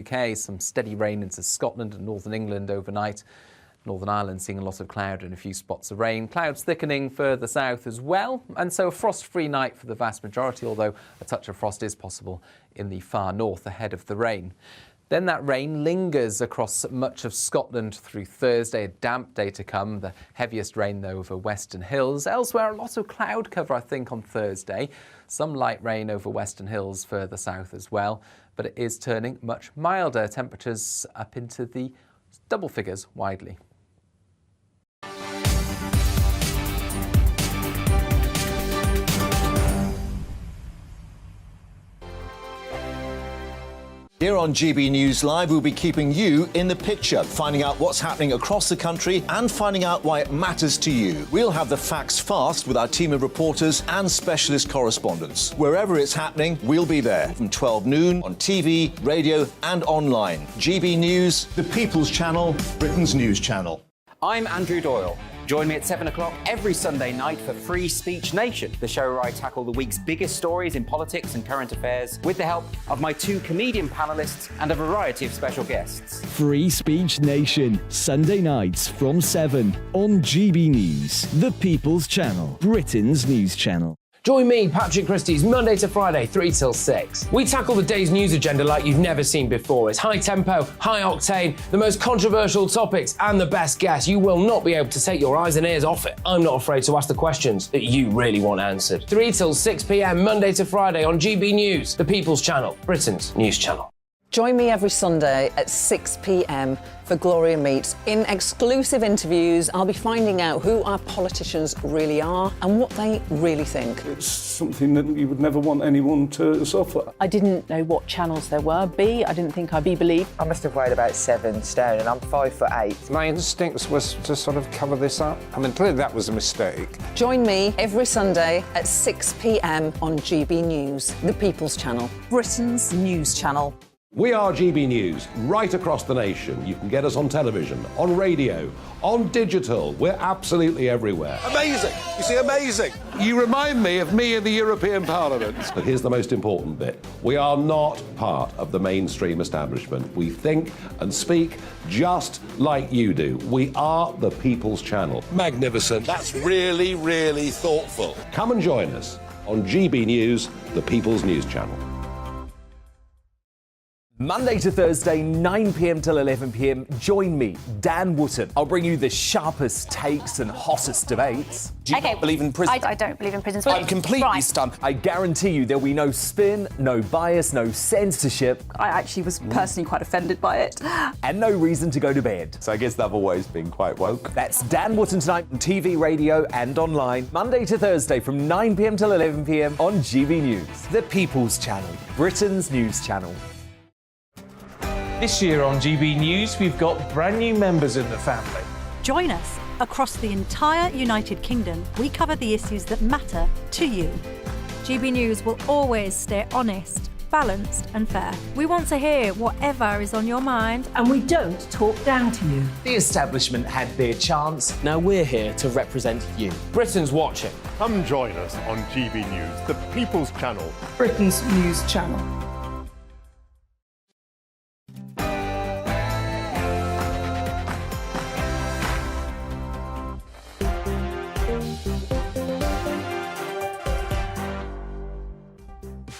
UK, some steady rain into Scotland and northern England overnight. Northern Ireland seeing a lot of cloud and a few spots of rain. Clouds thickening further south as well, and so a frost-free night for the vast majority, although a touch of frost is possible in the far north ahead of the rain. Then that rain lingers across much of Scotland through Thursday, a damp day to come. The heaviest rain, though, over Western Hills. Elsewhere, a lot of cloud cover, I think, on Thursday. Some light rain over Western Hills further south as well. But it is turning much milder. Temperatures up into the double figures widely. Here on GB News Live, we'll be keeping you in the picture, finding out what's happening across the country and finding out why it matters to you. We'll have the facts fast with our team of reporters and specialist correspondents. Wherever it's happening, we'll be there from 12 noon on TV, radio and online. GB News, the People's Channel, Britain's news channel. I'm Andrew Doyle. Join me at 7 o'clock every Sunday night for Free Speech Nation, the show where I tackle the week's biggest stories in politics and current affairs with the help of my two comedian panellists and a variety of special guests. Free Speech Nation, Sunday nights from 7 on GB News, the People's Channel, Britain's news channel. Join me, Patrick Christie's, Monday to Friday, 3 till 6. We tackle the day's news agenda like you've never seen before. It's high tempo, high octane, the most controversial topics and the best guests. You will not be able to take your eyes and ears off it. I'm not afraid to ask the questions that you really want answered. 3 till 6 p.m, Monday to Friday on GB News, the People's Channel, Britain's news channel. Join me every Sunday at 6 p.m. for Gloria Meets. In exclusive interviews, I'll be finding out who our politicians really are and what they really think. It's something that you would never want anyone to suffer. I didn't know what channels there were. I didn't think I'd be believed. I must have weighed about 7 stone and I'm 5'8". My instincts was to sort of cover this up. I mean, clearly that was a mistake. Join me every Sunday at 6 p.m. on GB News, the People's Channel, Britain's news channel. We are GB News, right across the nation. You can get us on television, on radio, on digital. We're absolutely everywhere. Amazing! You see, amazing! You remind me of me in the European Parliament. But here's the most important bit. We are not part of the mainstream establishment. We think and speak just like you do. We are the People's Channel. Magnificent. That's really, really thoughtful. Come and join us on GB News, the People's News Channel. Monday to Thursday, 9 p.m. till 11 p.m, join me, Dan Wootton. I'll bring you the sharpest takes and hottest debates. Do you not believe in prisons? I don't believe in prisons. I'm completely stunned. I guarantee you there'll be no spin, no bias, no censorship. I actually was personally quite offended by it. And no reason to go to bed. So I guess they've always been quite woke. That's Dan Wootton tonight on TV, radio and online. Monday to Thursday from 9 p.m. till 11 p.m. on GB News, the People's Channel, Britain's news channel. This year on GB News, we've got brand new members in the family. Join us. Across the entire United Kingdom, we cover the issues that matter to you. GB News will always stay honest, balanced and fair. We want to hear whatever is on your mind. And we don't talk down to you. The establishment had their chance. Now we're here to represent you. Britain's watching. Come join us on GB News, the People's Channel, Britain's news channel.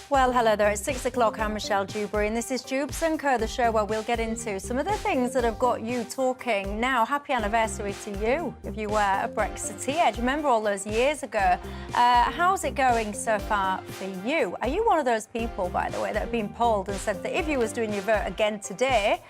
Well, hello there. It's 6 o'clock. I'm Michelle Dewberry, and this is Dewbs Co, the show where we'll get into some of the things that have got you talking. Now, happy anniversary to you if you were a Brexiteer. Do you remember all those years ago? How's it going so far for you? Are you one of those people, by the way, that have been polled and said that if you was doing your vote again today,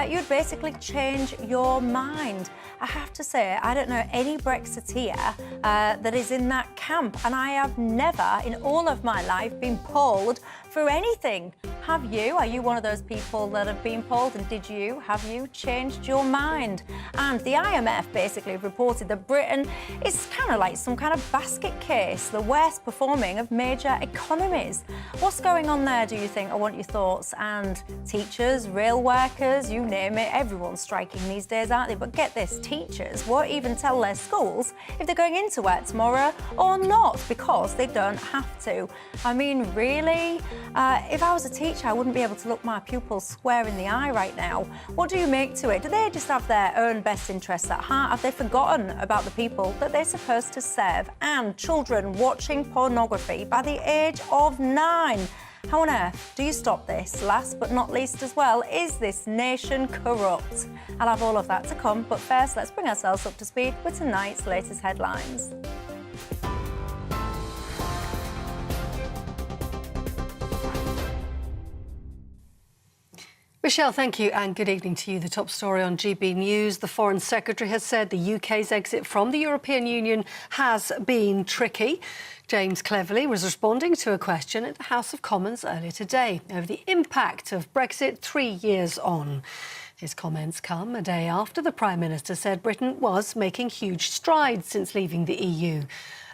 you'd basically change your mind? I have to say, I don't know any Brexiteer that is in that camp, and I have never, in all of my life, been polled for anything. Have you? Are you one of those people that have been polled, and have you changed your mind? And the IMF basically reported that Britain is kind of like some kind of basket case, the worst performing of major economies. What's going on there, do you think? I want your thoughts. And teachers, rail workers, you name it, everyone's striking these days, aren't they? But get this, teachers won't even tell their schools if they're going into work tomorrow or not, because they don't have to. I mean, really? If I was a teacher, I wouldn't be able to look my pupils square in the eye right now. What do you make to it? Do they just have their own best interests at heart? Have they forgotten about the people that they're supposed to serve? And children watching pornography by the age of 9. How on earth do you stop this? Last but not least as well, is this nation corrupt? I'll have all of that to come, but first let's bring ourselves up to speed with tonight's latest headlines. Michelle, thank you, and good evening to you. The top story on GB News. The Foreign Secretary has said the UK's exit from the European Union has been tricky. James Cleverly was responding to a question at the House of Commons earlier today over the impact of Brexit 3 years on. His comments come a day after the Prime Minister said Britain was making huge strides since leaving the EU.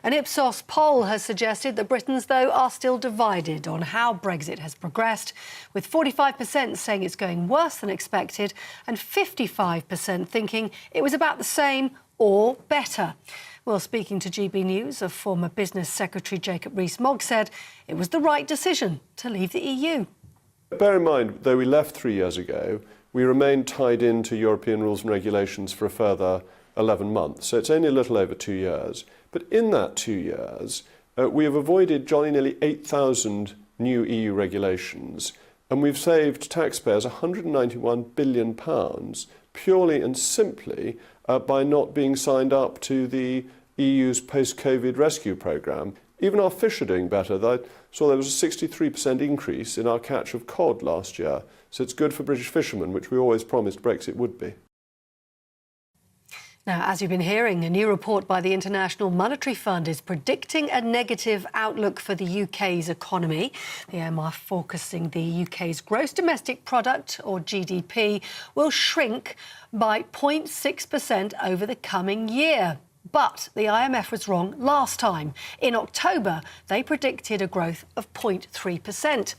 An Ipsos poll has suggested that Britons, though, are still divided on how Brexit has progressed, with 45% saying it's going worse than expected and 55% thinking it was about the same or better. Well, speaking to GB News, a former Business Secretary Jacob Rees-Mogg said it was the right decision to leave the EU. Bear in mind, though we left 3 years ago, we remained tied into European rules and regulations for a further 11 months. So it's only a little over 2 years. But in that 2 years, we have avoided jolly nearly 8,000 new EU regulations, and we've saved taxpayers £191 billion purely and simply by not being signed up to the EU's post-COVID rescue programme. Even our fish are doing better. I saw there was a 63% increase in our catch of cod last year. So it's good for British fishermen, which we always promised Brexit would be. Now, as you've been hearing, a new report by the International Monetary Fund is predicting a negative outlook for the UK's economy. The IMF forecasting the UK's gross domestic product, or GDP, will shrink by 0.6% over the coming year. But the IMF was wrong last time. In October, they predicted a growth of 0.3%.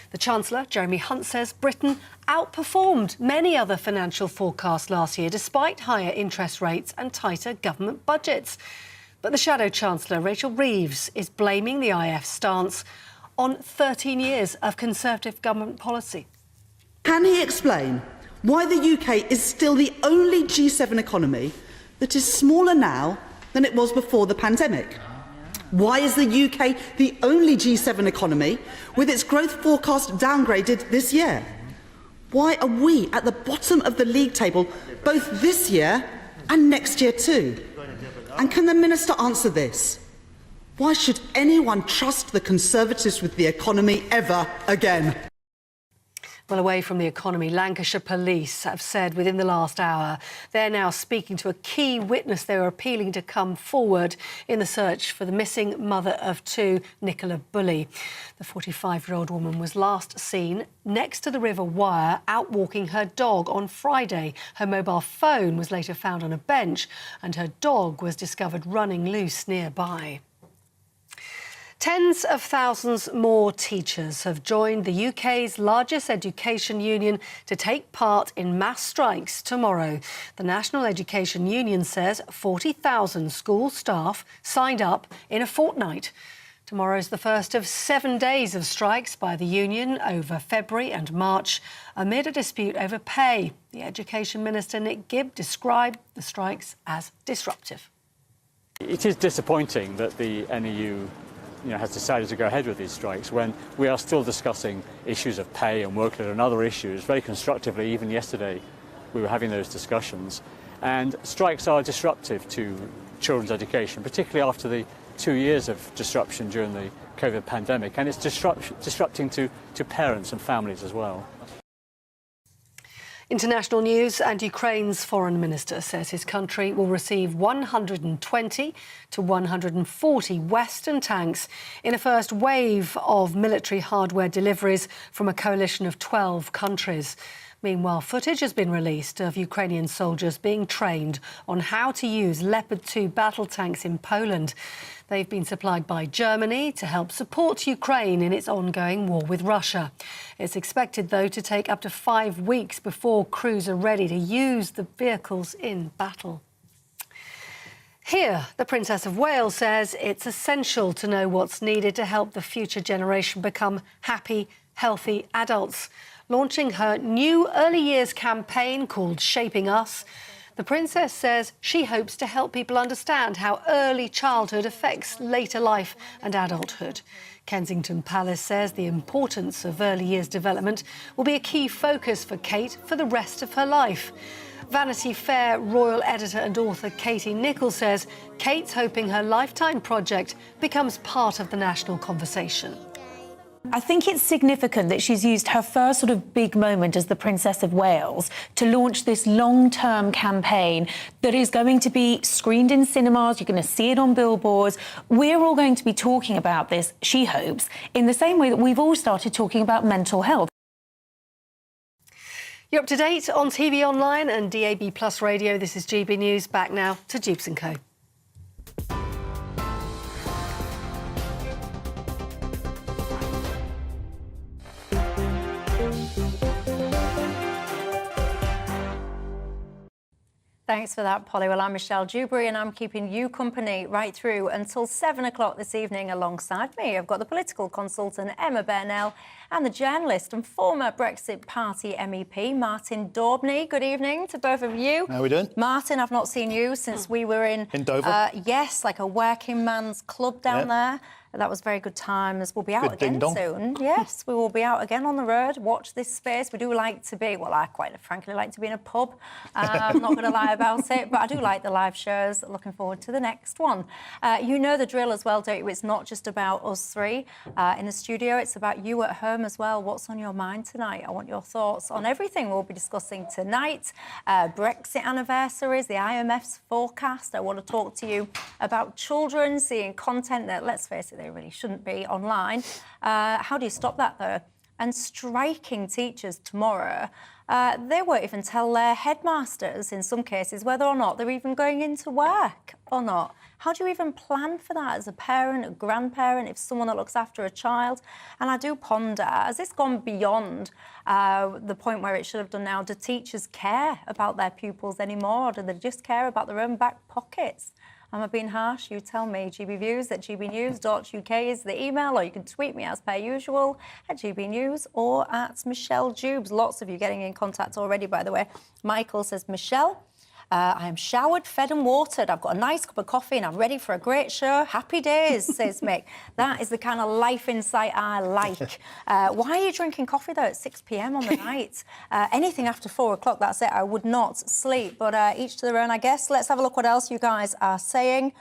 The Chancellor, Jeremy Hunt, says Britain outperformed many other financial forecasts last year, despite higher interest rates and tighter government budgets. But the Shadow Chancellor, Rachel Reeves, is blaming the IMF's stance on 13 years of Conservative government policy. Can he explain why the UK is still the only G7 economy that is smaller now than it was before the pandemic? Why is the UK the only G7 economy with its growth forecast downgraded this year? Why are we at the bottom of the league table both this year and next year too? And can the Minister answer this? Why should anyone trust the Conservatives with the economy ever again? Well, away from the economy, Lancashire Police have said within the last hour they're now speaking to a key witness they were appealing to come forward in the search for the missing mother of two, Nicola Bulley. The 45-year-old woman was last seen next to the River Wyre out walking her dog on Friday. Her mobile phone was later found on a bench and her dog was discovered running loose nearby. Tens of thousands more teachers have joined the UK's largest education union to take part in mass strikes tomorrow. The National Education Union says 40,000 school staff signed up in a fortnight. Tomorrow is the first of 7 days of strikes by the union over February and March amid a dispute over pay. The Education Minister, Nick Gibb, described the strikes as disruptive. It is disappointing that the NEU has decided to go ahead with these strikes when we are still discussing issues of pay and workload and other issues very constructively. Even yesterday we were having those discussions, and strikes are disruptive to children's education, particularly after the 2 years of disruption during the COVID pandemic, and it's disrupting to parents and families as well. International news, and Ukraine's foreign minister says his country will receive 120 to 140 Western tanks in a first wave of military hardware deliveries from a coalition of 12 countries. Meanwhile, footage has been released of Ukrainian soldiers being trained on how to use Leopard 2 battle tanks in Poland. They've been supplied by Germany to help support Ukraine in its ongoing war with Russia. It's expected, though, to take up to 5 weeks before crews are ready to use the vehicles in battle. Here, the Princess of Wales says it's essential to know what's needed to help the future generation become happy, healthy adults. Launching her new early years campaign called Shaping Us, the Princess says she hopes to help people understand how early childhood affects later life and adulthood. Kensington Palace says the importance of early years development will be a key focus for Kate for the rest of her life. Vanity Fair royal editor and author Katie Nicholl says Kate's hoping her lifetime project becomes part of the national conversation. I think it's significant that she's used her first sort of big moment as the Princess of Wales to launch this long-term campaign that is going to be screened in cinemas. You're going to see it on billboards. We're all going to be talking about this, she hopes, in the same way that we've all started talking about mental health. You're up to date on TV online and DAB Plus radio. This is GB News. Back now to Dewbs Co. Thanks for that, Polly. Well, I'm Michelle Dewberry and I'm keeping you company right through until 7 o'clock this evening. Alongside me, I've got the political consultant Emma Burnell and the journalist and former Brexit Party MEP Martin Daubney. Good evening to both of you. How are we doing? Martin, I've not seen you since we were in Dover. Yes, like a working man's club down there. That was very good times. We'll be out again soon. Yes, we will be out again on the road. Watch this space. We do like to be, well, I quite frankly like to be in a pub. I'm not going to lie about it, but I do like the live shows. Looking forward to the next one. You know the drill as well, don't you? It's not just about us three in the studio. It's about you at home as well. What's on your mind tonight? I want your thoughts on everything we'll be discussing tonight. Brexit anniversaries, the IMF's forecast. I want to talk to you about children seeing content that, let's face it, they really shouldn't be online. How do you stop that, though? And striking teachers tomorrow, they won't even tell their headmasters, in some cases, whether or not they're even going into work or not. How do you even plan for that as a parent, a grandparent, if someone that looks after a child? And I do ponder, has this gone beyond the point where it should have done now? Do teachers care about their pupils anymore, or do they just care about their own back pockets? Am I being harsh? You tell me. GBViews at gbnews.uk is the email, or you can tweet me as per usual at GBNews or at Michelle Dewbs. Lots of you getting in contact already, by the way. Michael says, Michelle, I am showered, fed and watered. I've got a nice cup of coffee and I'm ready for a great show. Happy days, says Mick. That is the kind of life insight I like. Why are you drinking coffee, though, at 6 p.m. on the night? Anything after 4 o'clock, that's it. I would not sleep. But each to their own, I guess. Let's have a look what else you guys are saying.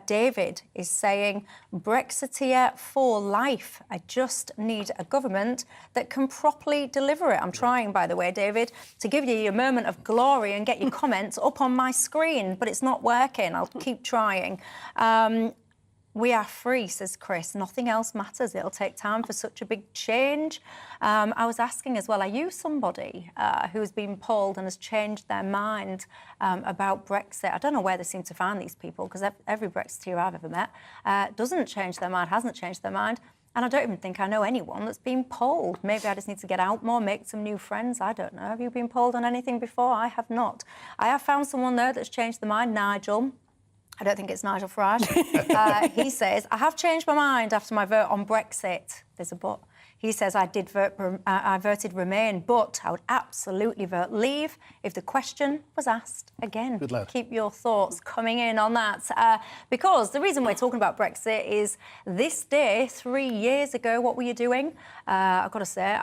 David is saying, Brexiteer for life. I just need a government that can properly deliver it. I'm trying, by the way, David, to give you a moment of glory and get your comments up on my screen, but it's not working. I'll keep trying. We are free, says Chris. Nothing else matters. It'll take time for such a big change. I was asking as well, are you somebody who has been polled and has changed their mind about Brexit? I don't know where they seem to find these people, because every Brexiteer I've ever met doesn't change their mind, hasn't changed their mind. And I don't even think I know anyone that's been polled. Maybe I just need to get out more, make some new friends. I don't know. Have you been polled on anything before? I have not. I have found someone, though, that's changed their mind, Nigel. I don't think it's Nigel Farage. He says, I have changed my mind after my vote on Brexit. There's a but. He says, I voted Remain, but I would absolutely vote Leave if the question was asked again. Good lad. Keep your thoughts coming in on that. Because the reason we're talking about Brexit is this day, 3 years ago, what were you doing? I've got to say,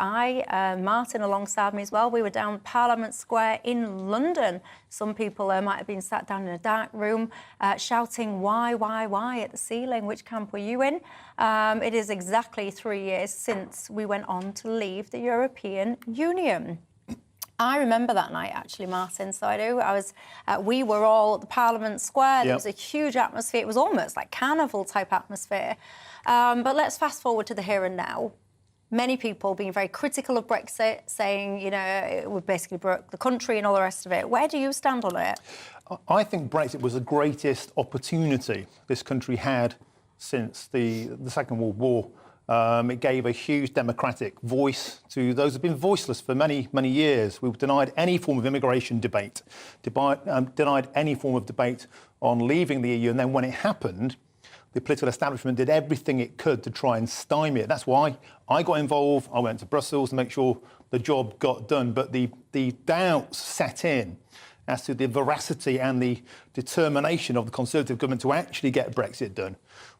Martin alongside me as well, we were down Parliament Square in London. Some people might have been sat down in a dark room shouting, why at the ceiling? Which camp were you in? It is exactly 3 years since we went on to leave the European Union. I remember that night, actually, Martin, so I do. We were all at the Parliament Square. There was a huge atmosphere. It was almost like carnival-type atmosphere. But let's fast forward to the here and now. Many people being very critical of Brexit, saying, you know, it would basically broke the country and all the rest of it. Where do you stand on it? I think Brexit was the greatest opportunity this country had since the Second World War It gave a huge democratic voice to those who've been voiceless for many, many years. We've denied any form of immigration debate, denied any form of debate on leaving the EU. And then when it happened, the political establishment did everything it could to try and stymie it. That's why I got involved. I went to Brussels to make sure the job got done. But the doubts set in as to the veracity and the determination of the Conservative government to actually get Brexit done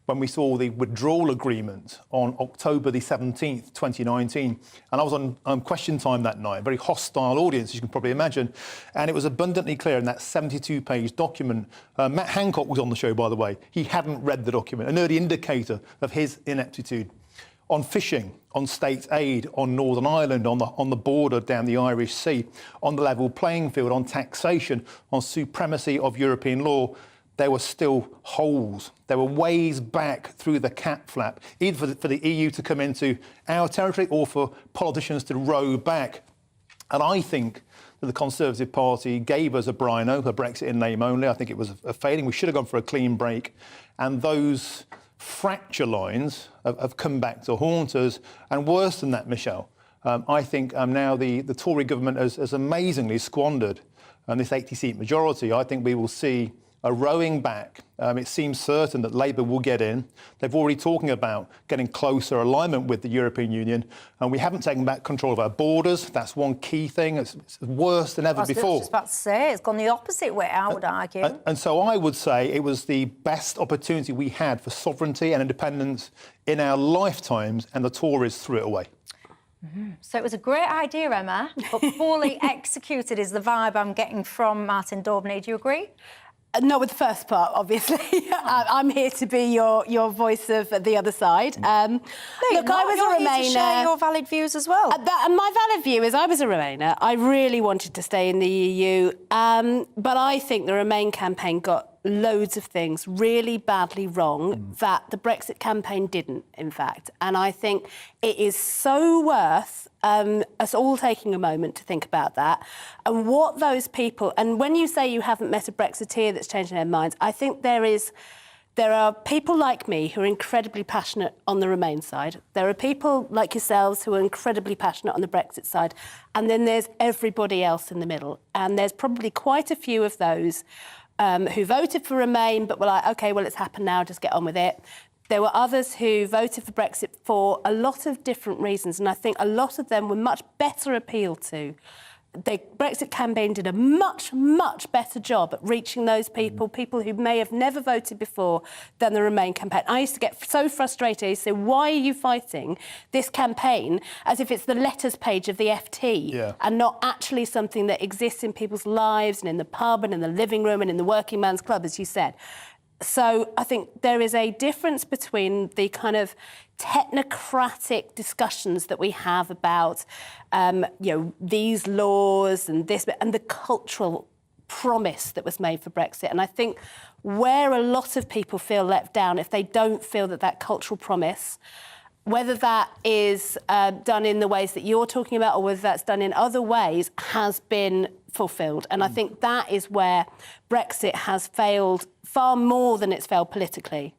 when we saw the withdrawal agreement on October the 17th, 2019. And I was on Question Time that night, a very hostile audience, as you can probably imagine. And it was abundantly clear in that 72-page document. Matt Hancock was on the show, by the way. He hadn't read the document, an early indicator of his ineptitude. On fishing, on state aid, on Northern Ireland, on the border down the Irish Sea, on the level playing field, on taxation, on supremacy of European law, there were still holes. There were ways back through the cat flap, either for the EU to come into our territory or for politicians to row back. And I think that the Conservative Party gave us a Brino, a Brexit in name only. I think it was a failing. We should have gone for a clean break. And those fracture lines have come back to haunt us. And worse than that, Michelle, I think now the Tory government has amazingly squandered this 80-seat majority. I think we will see a rowing back. It seems certain that Labour will get in. They've already talking about getting closer alignment with the European Union, and we haven't taken back control of our borders. That's one key thing. It's worse than ever before. I was just about to say, it's gone the opposite way, I would argue. And so I would say it was the best opportunity we had for sovereignty and independence in our lifetimes, and the Tories threw it away. So it was a great idea, Emma, but poorly executed is the vibe I'm getting from Martin Daubney. Do you agree? Not with the first part, obviously. I'm here to be your voice of the other side. Look, I was a Remainer. Here to share your valid views as well. And my valid view is I was a Remainer. I really wanted to stay in the EU, but I think the Remain campaign got loads of things really badly wrong that the Brexit campaign didn't, in fact. And I think it is so worth us all taking a moment to think about that and what those people... And when you say you haven't met a Brexiteer that's changing their minds, I think there are people like me who are incredibly passionate on the Remain side. There are people like yourselves who are incredibly passionate on the Brexit side. And then there's everybody else in the middle. And there's probably quite a few of those who voted for Remain but were like, OK, well, it's happened now, just get on with it. There were others who voted for Brexit for a lot of different reasons, and I think a lot of them were much better appealed to. The Brexit campaign did a much, much better job at reaching those people who may have never voted before, than the Remain campaign. I used to get so frustrated. I used to say, why are you fighting this campaign as if it's the letters page of the FT and not actually something that exists in people's lives and in the pub and in the living room and in the working man's club, as you said. So I think there is a difference between the kind of technocratic discussions that we have about, these laws and this, and the cultural promise that was made for Brexit. And I think where a lot of people feel let down, if they don't feel that cultural promise, whether that is done in the ways that you're talking about or whether that's done in other ways, has been fulfilled. And I think that is where Brexit has failed far more than it's failed politically.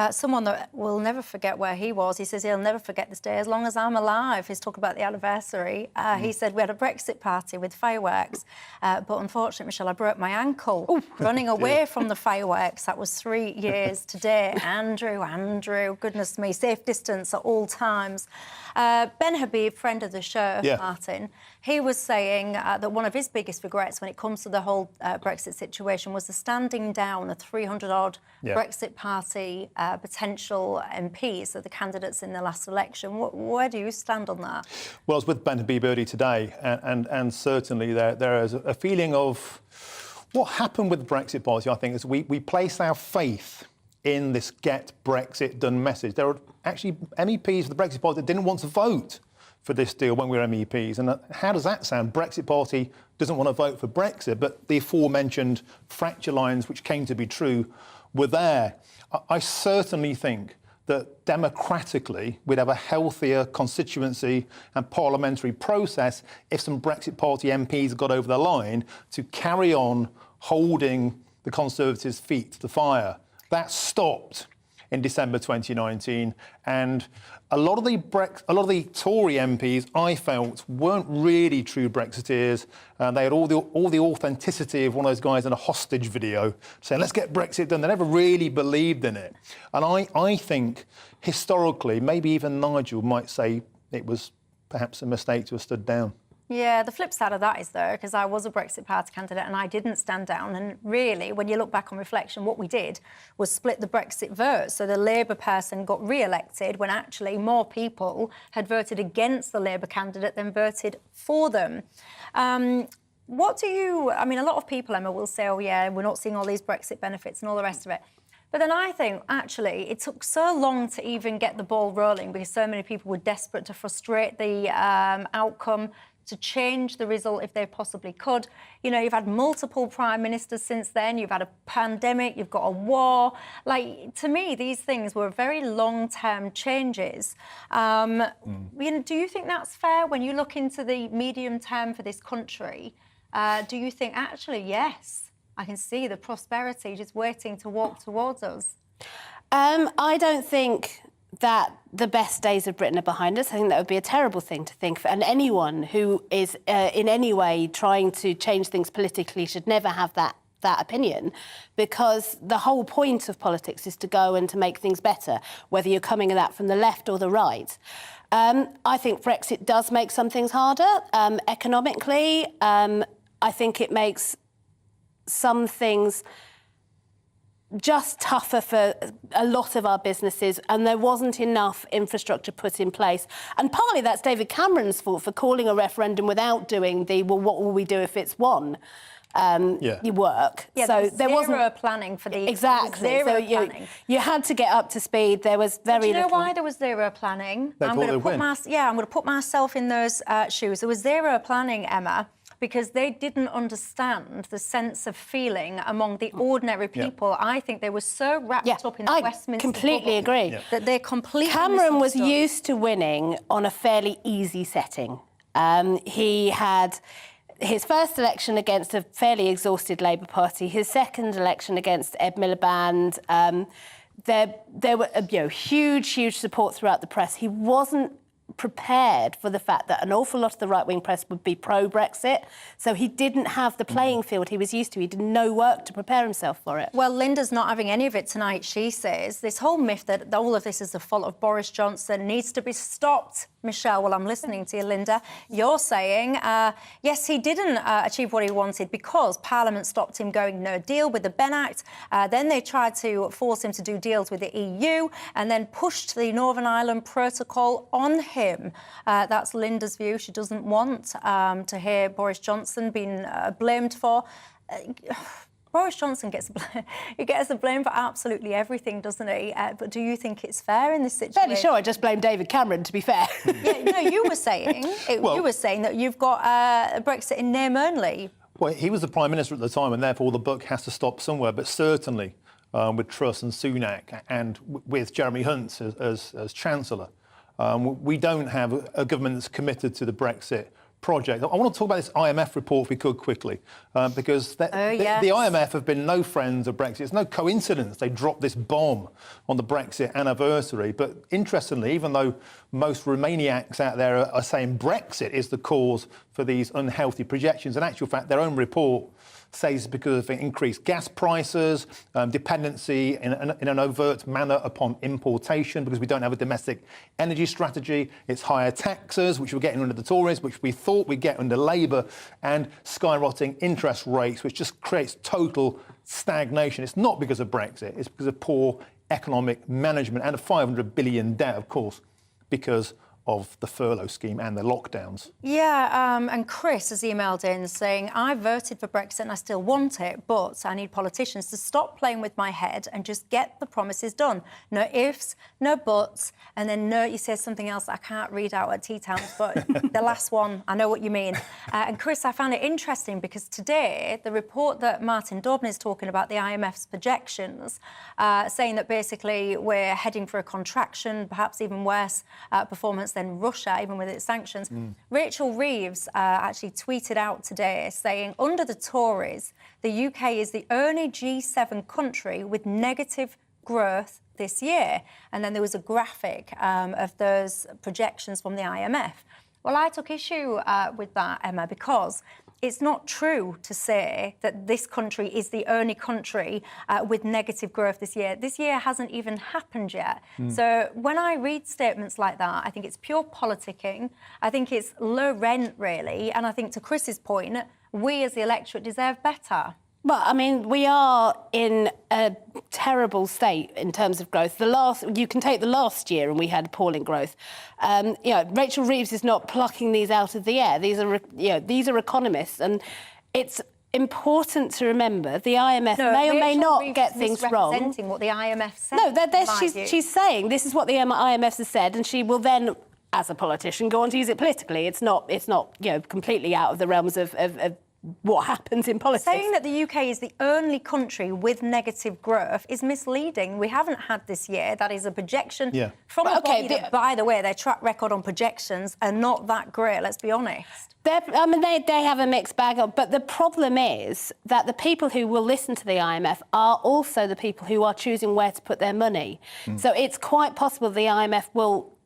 Someone that will never forget where he was. He says he'll never forget this day as long as I'm alive. He's talking about the anniversary. He said we had a Brexit party with fireworks, but unfortunately, Michelle, I broke my ankle running away from the fireworks. That was 3 years today. Andrew, goodness me, safe distance at all times. Ben Habib, friend of the show, Martin, he was saying that one of his biggest regrets when it comes to the whole Brexit situation was the standing down of 300-odd Brexit party potential MPs, so the candidates in the last election. Where do you stand on that? Well, I was with Ben Habib early today, and certainly there is a feeling of what happened with the Brexit party, I think, is we place our faith in this get Brexit done message. There are actually MEPs of the Brexit party that didn't want to vote for this deal when we were MEPs. And how does that sound? Brexit party doesn't want to vote for Brexit, but the aforementioned fracture lines, which came to be true, were there. I certainly think that democratically we'd have a healthier constituency and parliamentary process if some Brexit party MPs got over the line to carry on holding the Conservatives' feet to the fire. That stopped in December 2019. And a lot of the Tory MPs, I felt, weren't really true Brexiteers. They had all the authenticity of one of those guys in a hostage video saying, let's get Brexit done. They never really believed in it. And I think, historically, maybe even Nigel might say it was perhaps a mistake to have stood down. Yeah, the flip side of that is, though, because I was a Brexit Party candidate and I didn't stand down. And really, when you look back on reflection, what we did was split the Brexit vote. So the Labour person got re-elected when actually more people had voted against the Labour candidate than voted for them. What do you... I mean, a lot of people, Emma, will say, oh, yeah, we're not seeing all these Brexit benefits and all the rest of it. But then I think, actually, it took so long to even get the ball rolling because so many people were desperate to frustrate the outcome, to change the result if they possibly could. You know, you've had multiple prime ministers since then, you've had a pandemic, you've got a war. Like, to me, these things were very long-term changes. You know, do you think that's fair when you look into the medium term for this country? Do you think, actually, yes, I can see the prosperity just waiting to walk towards us? I don't think that the best days of Britain are behind us. I think that would be a terrible thing to think. And anyone who is in any way trying to change things politically should never have that opinion, because the whole point of politics is to go and to make things better, whether you're coming at that from the left or the right. I think Brexit does make some things harder economically. I think it makes some things just tougher for a lot of our businesses, and there wasn't enough infrastructure put in place. And partly that's David Cameron's fault for calling a referendum without doing the, well, what will we do if it's won? You work. Yeah, so there wasn't planning for the... Exactly. So you had to get up to speed. There was very little... Do you know why there was zero planning? I'm going to put myself in those shoes. There was zero planning, Emma, because they didn't understand the sense of feeling among the ordinary people. Yeah. I think they were so wrapped up in the Westminster completely agree. That they completely Cameron was used to winning on a fairly easy setting. He had his first election against a fairly exhausted Labour Party, his second election against Ed Miliband. There were huge support throughout the press. He wasn't prepared for the fact that an awful lot of the right-wing press would be pro-Brexit, so he didn't have the playing field he was used to. He did no work to prepare himself for it. Well, Linda's not having any of it tonight, she says. This whole myth that all of this is the fault of Boris Johnson needs to be stopped. Michelle, well, I'm listening to you, Linda. You're saying, yes, he didn't achieve what he wanted because Parliament stopped him going no deal with the Ben Act. Then they tried to force him to do deals with the EU and then pushed the Northern Ireland Protocol on him. That's Linda's view. She doesn't want to hear Boris Johnson being blamed for... Boris Johnson gets the blame for absolutely everything, doesn't he? But do you think it's fair in this situation? Fairly sure I just blame David Cameron, to be fair. Yeah, no, you were saying that you've got Brexit in name only. Well, he was the Prime Minister at the time, and therefore the buck has to stop somewhere. But certainly with Truss and Sunak and with Jeremy Hunt as Chancellor, we don't have a government that's committed to the Brexit project. I want to talk about this IMF report, if we could, quickly, because the IMF have been no friends of Brexit. It's no coincidence they dropped this bomb on the Brexit anniversary. But interestingly, even though most Remainiacs out there are saying Brexit is the cause for these unhealthy projections, in actual fact, their own report says because of increased gas prices, dependency in an overt manner upon importation, because we don't have a domestic energy strategy. It's higher taxes, which we're getting under the Tories, which we thought we'd get under Labour, and skyrocketing interest rates, which just creates total stagnation. It's not because of Brexit, it's because of poor economic management and a $500 billion debt, of course, because of the furlough scheme and the lockdowns. Yeah, and Chris has emailed in saying, I voted for Brexit and I still want it, but I need politicians to stop playing with my head and just get the promises done. No ifs, no buts, and then no, you say something else I can't read out at tea times, but the last one, I know what you mean. And Chris, I found it interesting because today, the report that Martin Daubney is talking about, the IMF's projections, saying that basically we're heading for a contraction, perhaps even worse performance than Russia, even with its sanctions. Rachel Reeves actually tweeted out today saying, under the Tories, the UK is the only G7 country with negative growth this year. And then there was a graphic of those projections from the IMF. Well, I took issue with that, Emma, because it's not true to say that this country is the only country with negative growth this year. This year hasn't even happened yet. So when I read statements like that, I think it's pure politicking. I think it's low rent, really. And I think, to Chris's point, we as the electorate deserve better. Well, I mean, we are in a terrible state in terms of growth. You can take the last year, and we had appalling growth. Rachel Reeves is not plucking these out of the air. These are economists, and it's important to remember the IMF may or may not get things wrong. Misrepresenting what the IMF said. No, she's saying this is what the IMF has said, and she will then, as a politician, go on to use it politically. It's not completely out of the realms of what happens in politics. Saying that the UK is the only country with negative growth is misleading. We haven't had this year. That is a projection from a body that, by the way, their track record on projections are not that great, let's be honest. They have a mixed bag, but the problem is that the people who will listen to the IMF are also the people who are choosing where to put their money. So it's quite possible the IMF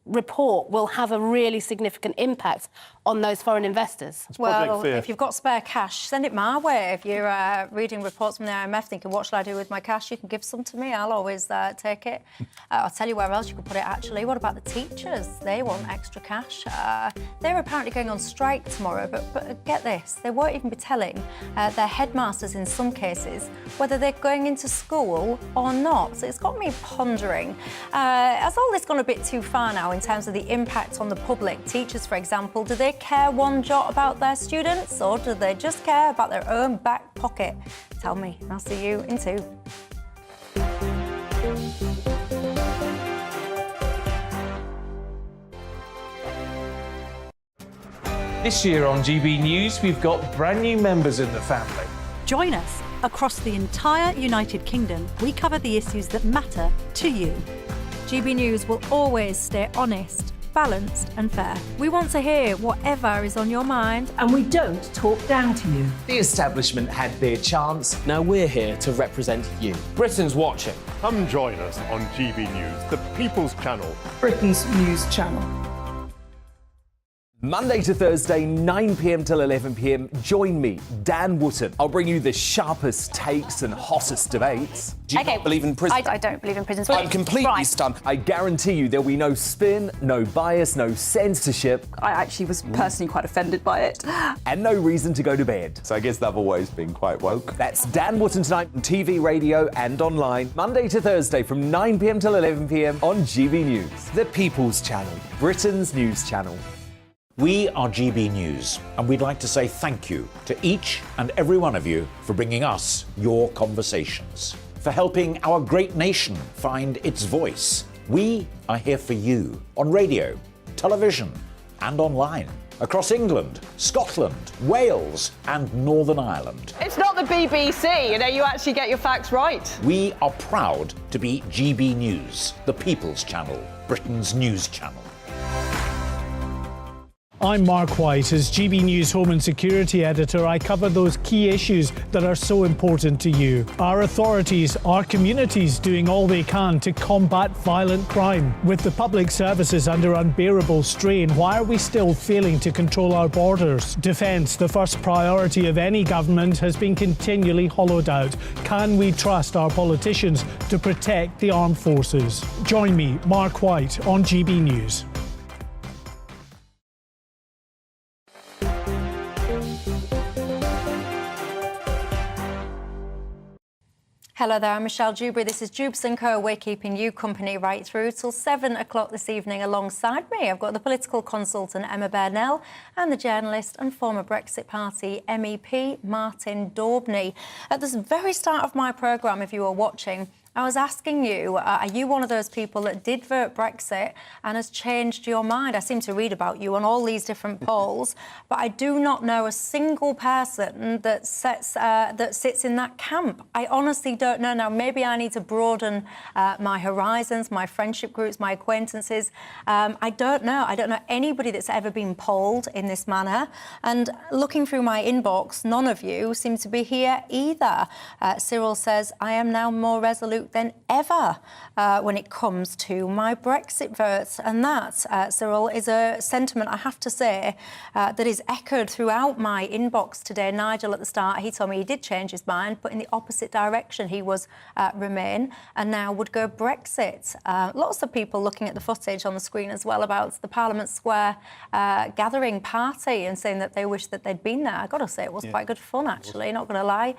report will have a really significant impact on those foreign investors. Well, if you've got spare cash, send it my way. If you're reading reports from the IMF thinking, what should I do with my cash? You can give some to me. I'll always take it. I'll tell you where else you could put it, actually. What about the teachers? They want extra cash. They're apparently going on strike tomorrow, but get this, they won't even be telling their headmasters in some cases whether they're going into school or not. So it's got me pondering. Has all this gone a bit too far now in terms of the impact on the public? Teachers, for example, do they care one jot about their students, or do they just care about their own back pocket? Tell me, and I'll see you in 2. This year on GB News, we've got brand new members in the family. Join us. Across the entire United Kingdom, we cover the issues that matter to you. GB News will always stay honest, balanced and fair. We want to hear whatever is on your mind. And we don't talk down to you. The establishment had their chance. Now we're here to represent you. Britain's watching. Come join us on GB News, the People's Channel. Britain's news channel. Monday to Thursday, 9 p.m. till 11 p.m. Join me, Dan Wootton. I'll bring you the sharpest takes and hottest debates. Do you not believe in prisons? I don't believe in prisons. I'm completely stunned. I guarantee you there'll be no spin, no bias, no censorship. I actually was personally quite offended by it. And no reason to go to bed. So I guess they've always been quite woke. That's Dan Wootton tonight on TV, radio and online. Monday to Thursday from 9 p.m. till 11 p.m. on GB News. The People's Channel, Britain's news channel. We are GB News, and we'd like to say thank you to each and every one of you for bringing us your conversations, for helping our great nation find its voice. We are here for you on radio, television, and online, across England, Scotland, Wales, and Northern Ireland. It's not the BBC, you actually get your facts right. We are proud to be GB News, the People's Channel, Britain's news channel. I'm Mark White. As GB News Home and Security Editor, I cover those key issues that are so important to you. Our authorities, our communities doing all they can to combat violent crime. With the public services under unbearable strain, why are we still failing to control our borders? Defence, the first priority of any government, has been continually hollowed out. Can we trust our politicians to protect the armed forces? Join me, Mark White, on GB News. Hello there, I'm Michelle Dewbs. This is Dewbs Co. We're keeping you company right through till 7 o'clock this evening. Alongside me, I've got the political consultant Emma Burnell and the journalist and former Brexit Party MEP Martin Daubney. At the very start of my programme, if you were watching, I was asking you, are you one of those people that did vote Brexit and has changed your mind? I seem to read about you on all these different polls, but I do not know a single person that sits in that camp. I honestly don't know. Now, maybe I need to broaden my horizons, my friendship groups, my acquaintances. I don't know. I don't know anybody that's ever been polled in this manner. And looking through my inbox, none of you seem to be here either. Cyril says, I am now more resolute absolute than ever when it comes to my Brexit vote. And that, Cyril, is a sentiment, I have to say, that is echoed throughout my inbox today. Nigel, at the start, he told me he did change his mind, but in the opposite direction. He was Remain and now would go Brexit. Lots of people looking at the footage on the screen as well about the Parliament Square gathering party and saying that they wish that they'd been there. I've got to say, it was quite good fun, actually, not going to lie.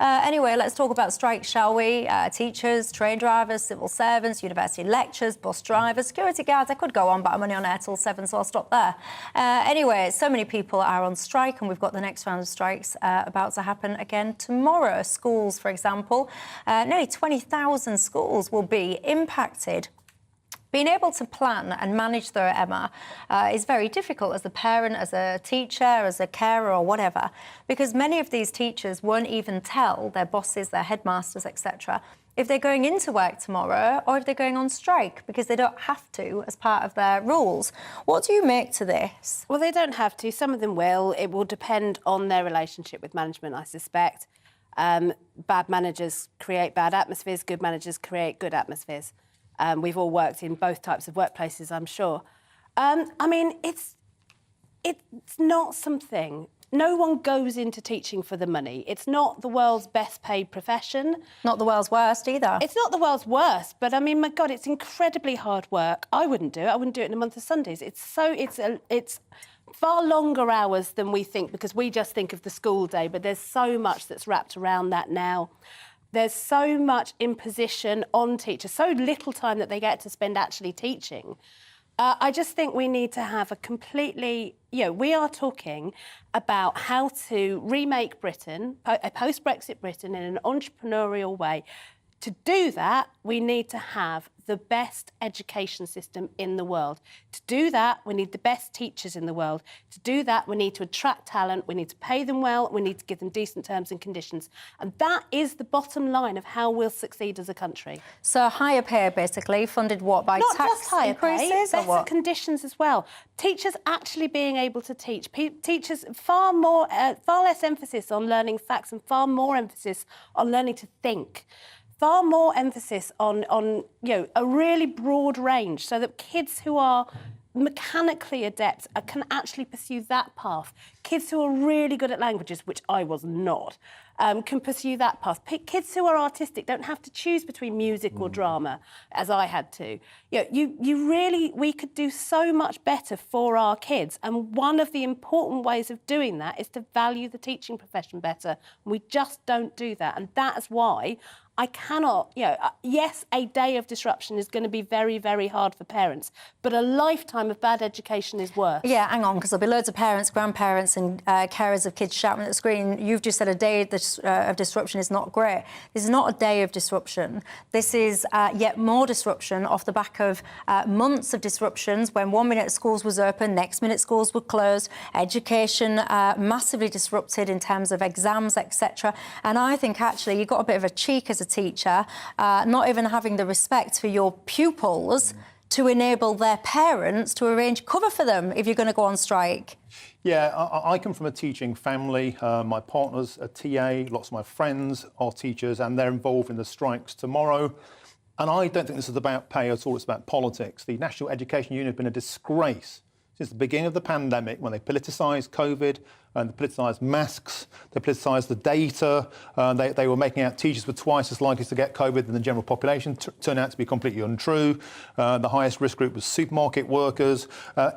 Anyway, let's talk about strikes, shall we? Teachers, train drivers, civil servants, university lecturers, bus drivers, security guards. I could go on, but I'm only on air till 7, so I'll stop there. Anyway, so many people are on strike, and we've got the next round of strikes about to happen again tomorrow. Schools, for example, nearly 20,000 schools will be impacted. Being able to plan and manage, though, Emma, is very difficult as a parent, as a teacher, as a carer or whatever, because many of these teachers won't even tell their bosses, their headmasters, etc., if they're going into work tomorrow or if they're going on strike, because they don't have to as part of their rules. What do you make to this? Well, they don't have to. Some of them will. It will depend on their relationship with management, I suspect. Bad managers create bad atmospheres, good managers create good atmospheres. We've all worked in both types of workplaces, I'm sure. I mean, it's not something... No one goes into teaching for the money. It's not the world's best paid profession. Not the world's worst either. It's not the world's worst, but I mean, my God, it's incredibly hard work. I wouldn't do it. I wouldn't do it in a month of Sundays. It's far longer hours than we think, because we just think of the school day, but there's so much that's wrapped around that now. There's so much imposition on teachers, so little time that they get to spend actually teaching. I just think we need to have a completely... we are talking about how to remake Britain, a post-Brexit Britain, in an entrepreneurial way. To do that, we need to have the best education system in the world. To do that, we need the best teachers in the world. To do that, we need to attract talent, we need to pay them well, we need to give them decent terms and conditions. And that is the bottom line of how we'll succeed as a country. So higher pay, basically, funded what, by Not tax just higher increases? pay, better conditions as well. Teachers actually being able to teach. Teachers, far less emphasis on learning facts and far more emphasis on learning to think. Far more emphasis on a really broad range, so that kids who are mechanically adept can actually pursue that path. Kids who are really good at languages, which I was not, can pursue that path. Kids who are artistic don't have to choose between music or drama, as I had to. We could do so much better for our kids. And one of the important ways of doing that is to value the teaching profession better. We just don't do that. And that's why I cannot, yes, a day of disruption is going to be very, very hard for parents, but a lifetime of bad education is worse. Yeah, hang on, because there'll be loads of parents, grandparents and carers of kids shouting at the screen. You've just said a day of disruption is not great. This is not a day of disruption. This is yet more disruption off the back of months of disruptions when 1 minute schools was open, next minute schools were closed, education massively disrupted in terms of exams, etc. And I think actually you got a bit of a cheek as a teacher, not even having the respect for your pupils to enable their parents to arrange cover for them if you're going to go on strike. Yeah, I come from a teaching family. My partner's a TA, lots of my friends are teachers, and they're involved in the strikes tomorrow. And I don't think this is about pay at all, it's about politics. The National Education Union has been a disgrace since the beginning of the pandemic, when they politicised COVID and they politicised masks, they politicised the data, they were making out teachers were twice as likely to get COVID than the general population. Turned out to be completely untrue. The highest risk group was supermarket workers.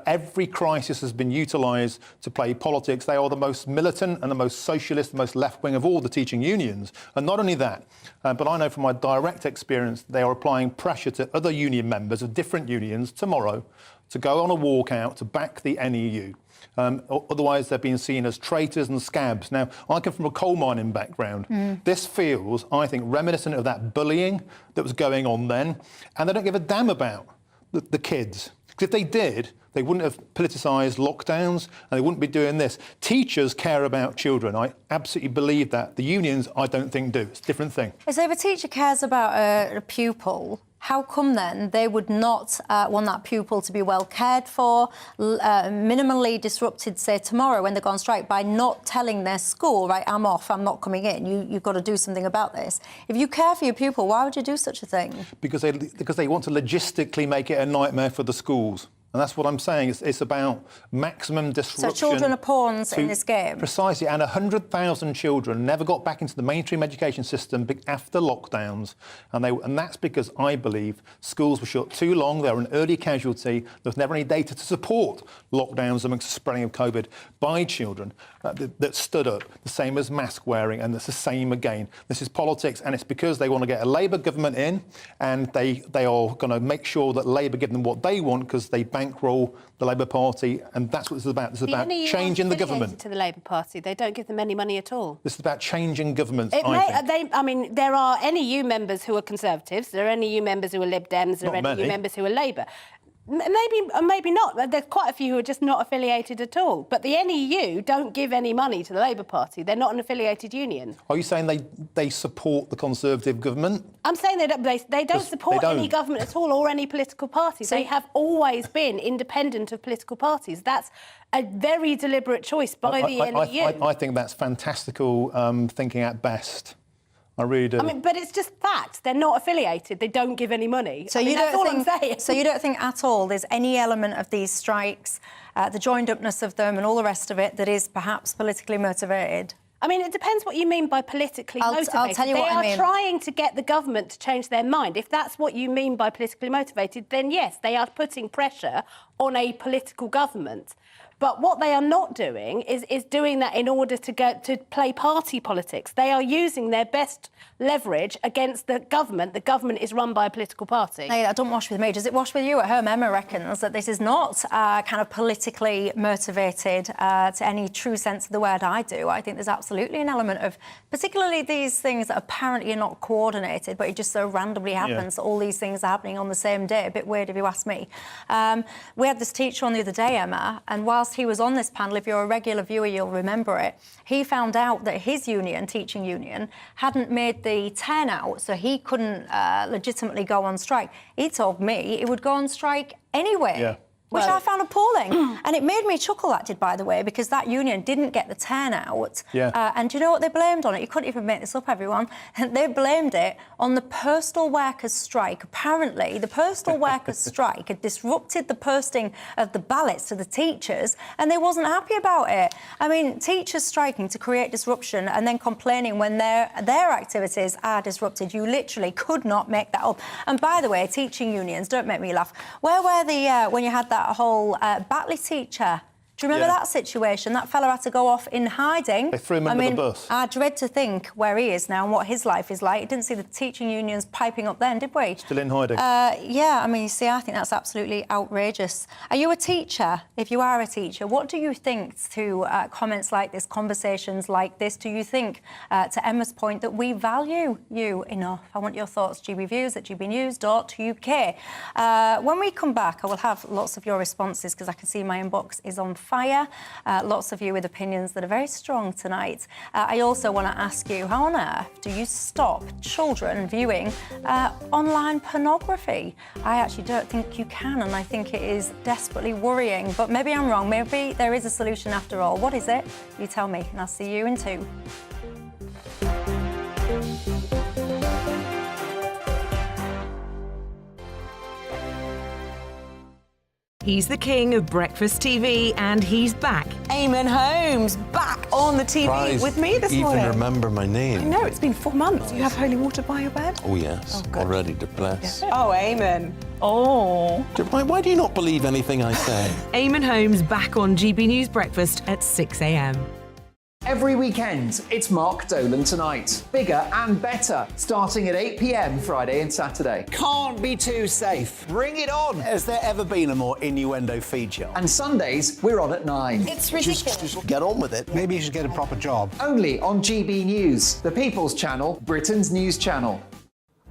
Every crisis has been utilised to play politics. They are the most militant and the most socialist, the most left-wing of all the teaching unions. And not only that, but I know from my direct experience, they are applying pressure to other union members of different unions tomorrow to go on a walkout to back the NEU. Otherwise, they're being seen as traitors and scabs. Now, I come from a coal mining background. This feels, I think, reminiscent of that bullying that was going on then, and they don't give a damn about the kids. Because if they did, they wouldn't have politicised lockdowns and they wouldn't be doing this. Teachers care about children. I absolutely believe that. The unions, I don't think, do. It's a different thing. So if a teacher cares about a pupil, how come then they would not want that pupil to be well cared for, minimally disrupted, say, tomorrow when they go on strike, by not telling their school, right, I'm off, I'm not coming in, you've got to do something about this. If you care for your pupil, why would you do such a thing? Because they want to logistically make it a nightmare for the schools. And that's what I'm saying. It's about maximum disruption. So children are pawns in this game? Precisely. And 100,000 children never got back into the mainstream education system after lockdowns. And that's because I believe schools were shut too long. They were an early casualty. There was never any data to support lockdowns amongst the spreading of COVID by children that stood up, the same as mask wearing, and it's the same again. This is politics, and it's because they want to get a Labour government in, and they are going to make sure that Labour give them what they want because they bankroll the Labour Party, and that's what this is about. This is about changing the government. To the Labour Party, they don't give them any money at all. This is about changing governments. I mean, there are NEU members who are Conservatives, there are NEU members who are Lib Dems, there are NEU members who are Labour. Maybe not. There's quite a few who are just not affiliated at all. But the NEU don't give any money to the Labour Party. They're not an affiliated union. Are you saying they support the Conservative government? I'm saying they don't support any government at all or any political party. So they have always been independent of political parties. That's a very deliberate choice by the NEU. I think that's fantastical thinking at best. I really do. I mean, but it's just fact. They're not affiliated. They don't give any money. So you don't think at all there's any element of these strikes, the joined-upness of them and all the rest of it, that is perhaps politically motivated? I mean, it depends what you mean by politically motivated. I'll tell you what I mean. They are trying to get the government to change their mind. If that's what you mean by politically motivated, then yes, they are putting pressure on a political government. But what they are not doing is doing that in order to play party politics. They are using their best leverage against the government. The government is run by a political party. Hey, that don't wash with me. Does it wash with you at home? Emma reckons that this is not kind of politically motivated to any true sense of the word. I do. I think there's absolutely an element of, particularly these things that apparently are not coordinated, but it just so randomly happens that all these things are happening on the same day. A bit weird if you ask me. We had this teacher on the other day, Emma, and whilst he was on this panel, if you're a regular viewer, you'll remember it, he found out that his union, teaching union, hadn't made the turnout, so he couldn't legitimately go on strike. He told me he would go on strike anyway. Yeah. Which I found appalling. And it made me chuckle, that did, by the way, because that union didn't get the turnout. Yeah. And do you know what they blamed on it? You couldn't even make this up, everyone. They blamed it on the postal workers' strike. Apparently, the postal workers' strike had disrupted the posting of the ballots to the teachers, and they wasn't happy about it. I mean, teachers striking to create disruption and then complaining when their activities are disrupted. You literally could not make that up. And by the way, teaching unions, don't make me laugh. Where were the when you had that whole Batley teacher? Do you remember that situation? That fella had to go off in hiding. They threw him under the bus. I dread to think where he is now and what his life is like. We didn't see the teaching unions piping up then, did we? Still in hiding. Yeah, I mean, you see, I think that's absolutely outrageous. Are you a teacher? If you are a teacher, what do you think to comments like this, conversations like this? Do you think, to Emma's point, that we value you enough? I want your thoughts, GBViews at gbnews.uk. When we come back, I will have lots of your responses because I can see my inbox is on fire. Lots of you with opinions that are very strong tonight. I also want to ask you, how on earth do you stop children viewing online pornography? I actually don't think you can, and I think it is desperately worrying. But maybe I'm wrong. Maybe there is a solution after all. What is it? You tell me, and I'll see you in 2. He's the king of breakfast TV, and he's back. Eamon Holmes, back on the TV with me this morning. Even remember my name. I know, it's been 4 months. You have holy water by your bed? Oh, yes. Already to bless. Oh, Eamon. Oh. Why do you not believe anything I say? Eamon Holmes back on GB News Breakfast at 6 a.m. Every weekend, it's Mark Dolan Tonight. Bigger and better, starting at 8 p.m. Friday and Saturday. Can't be too safe. Bring it on. Has there ever been a more innuendo feature? And Sundays, we're on at 9. It's ridiculous. Just get on with it. Maybe you should get a proper job. Only on GB News, the People's Channel, Britain's news channel.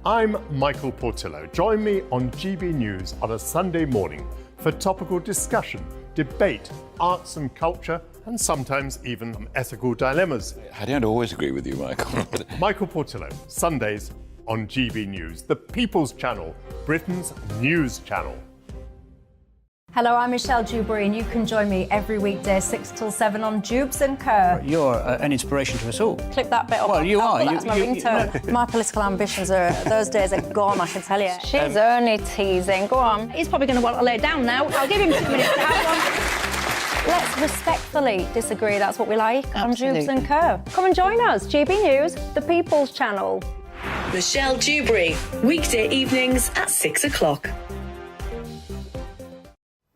I'm Michael Portillo. Join me on GB News on a Sunday morning for topical discussion, debate, arts and culture, and sometimes even ethical dilemmas. I don't always agree with you, Michael. Michael Portillo, Sundays on GB News, the People's Channel, Britain's news channel. Hello, I'm Michelle Dewberry, and you can join me every weekday 6 till 7 on Dewbs Co. You're an inspiration to us all. Clip that bit up. Well, you are. That's my ringtone. My political ambitions those days are gone, I can tell you. She's only teasing. Go on. He's probably going to want to lay down now. I'll give him 2 minutes to have one. Let's respectfully disagree. That's what we like on Dewbs Co. Come and join us. GB News, the People's Channel. Michelle Dewberry, weekday evenings at 6 o'clock.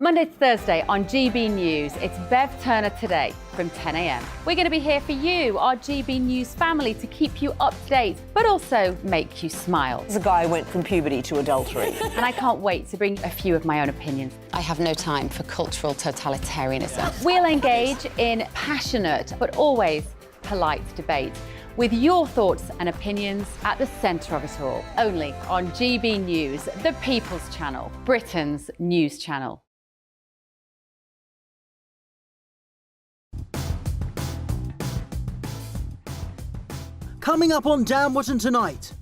Monday to Thursday on GB News, it's Bev Turner Today from 10 a.m. We're going to be here for you, our GB News family, to keep you up to date, but also make you smile. The guy went from puberty to adultery. And I can't wait to bring a few of my own opinions. I have no time for cultural totalitarianism. We'll engage in passionate, but always polite debate, with your thoughts and opinions at the centre of it all. Only on GB News, the People's Channel, Britain's news channel. Coming up on Dan Wootton tonight.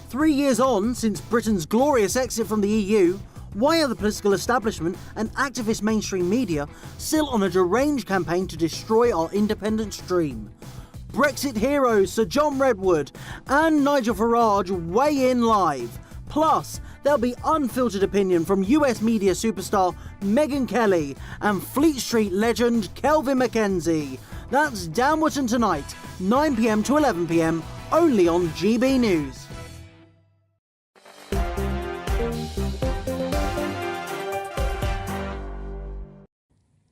3 years on since Britain's glorious exit from the EU, why are the political establishment and activist mainstream media still on a deranged campaign to destroy our independence dream? Brexit heroes Sir John Redwood and Nigel Farage weigh in live. Plus, there'll be unfiltered opinion from US media superstar Megyn Kelly and Fleet Street legend Kelvin MacKenzie. That's Dan Wootton tonight, 9 p.m. to 11 p.m, only on GB News.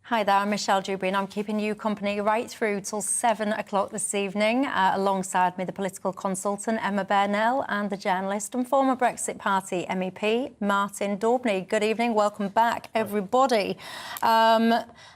Hi there, I'm Michelle Dewberry, and I'm keeping you company right through till 7 o'clock this evening. Alongside me, the political consultant Emma Burnell and the journalist and former Brexit Party MEP Martin Daubney. Good evening, welcome back, everybody.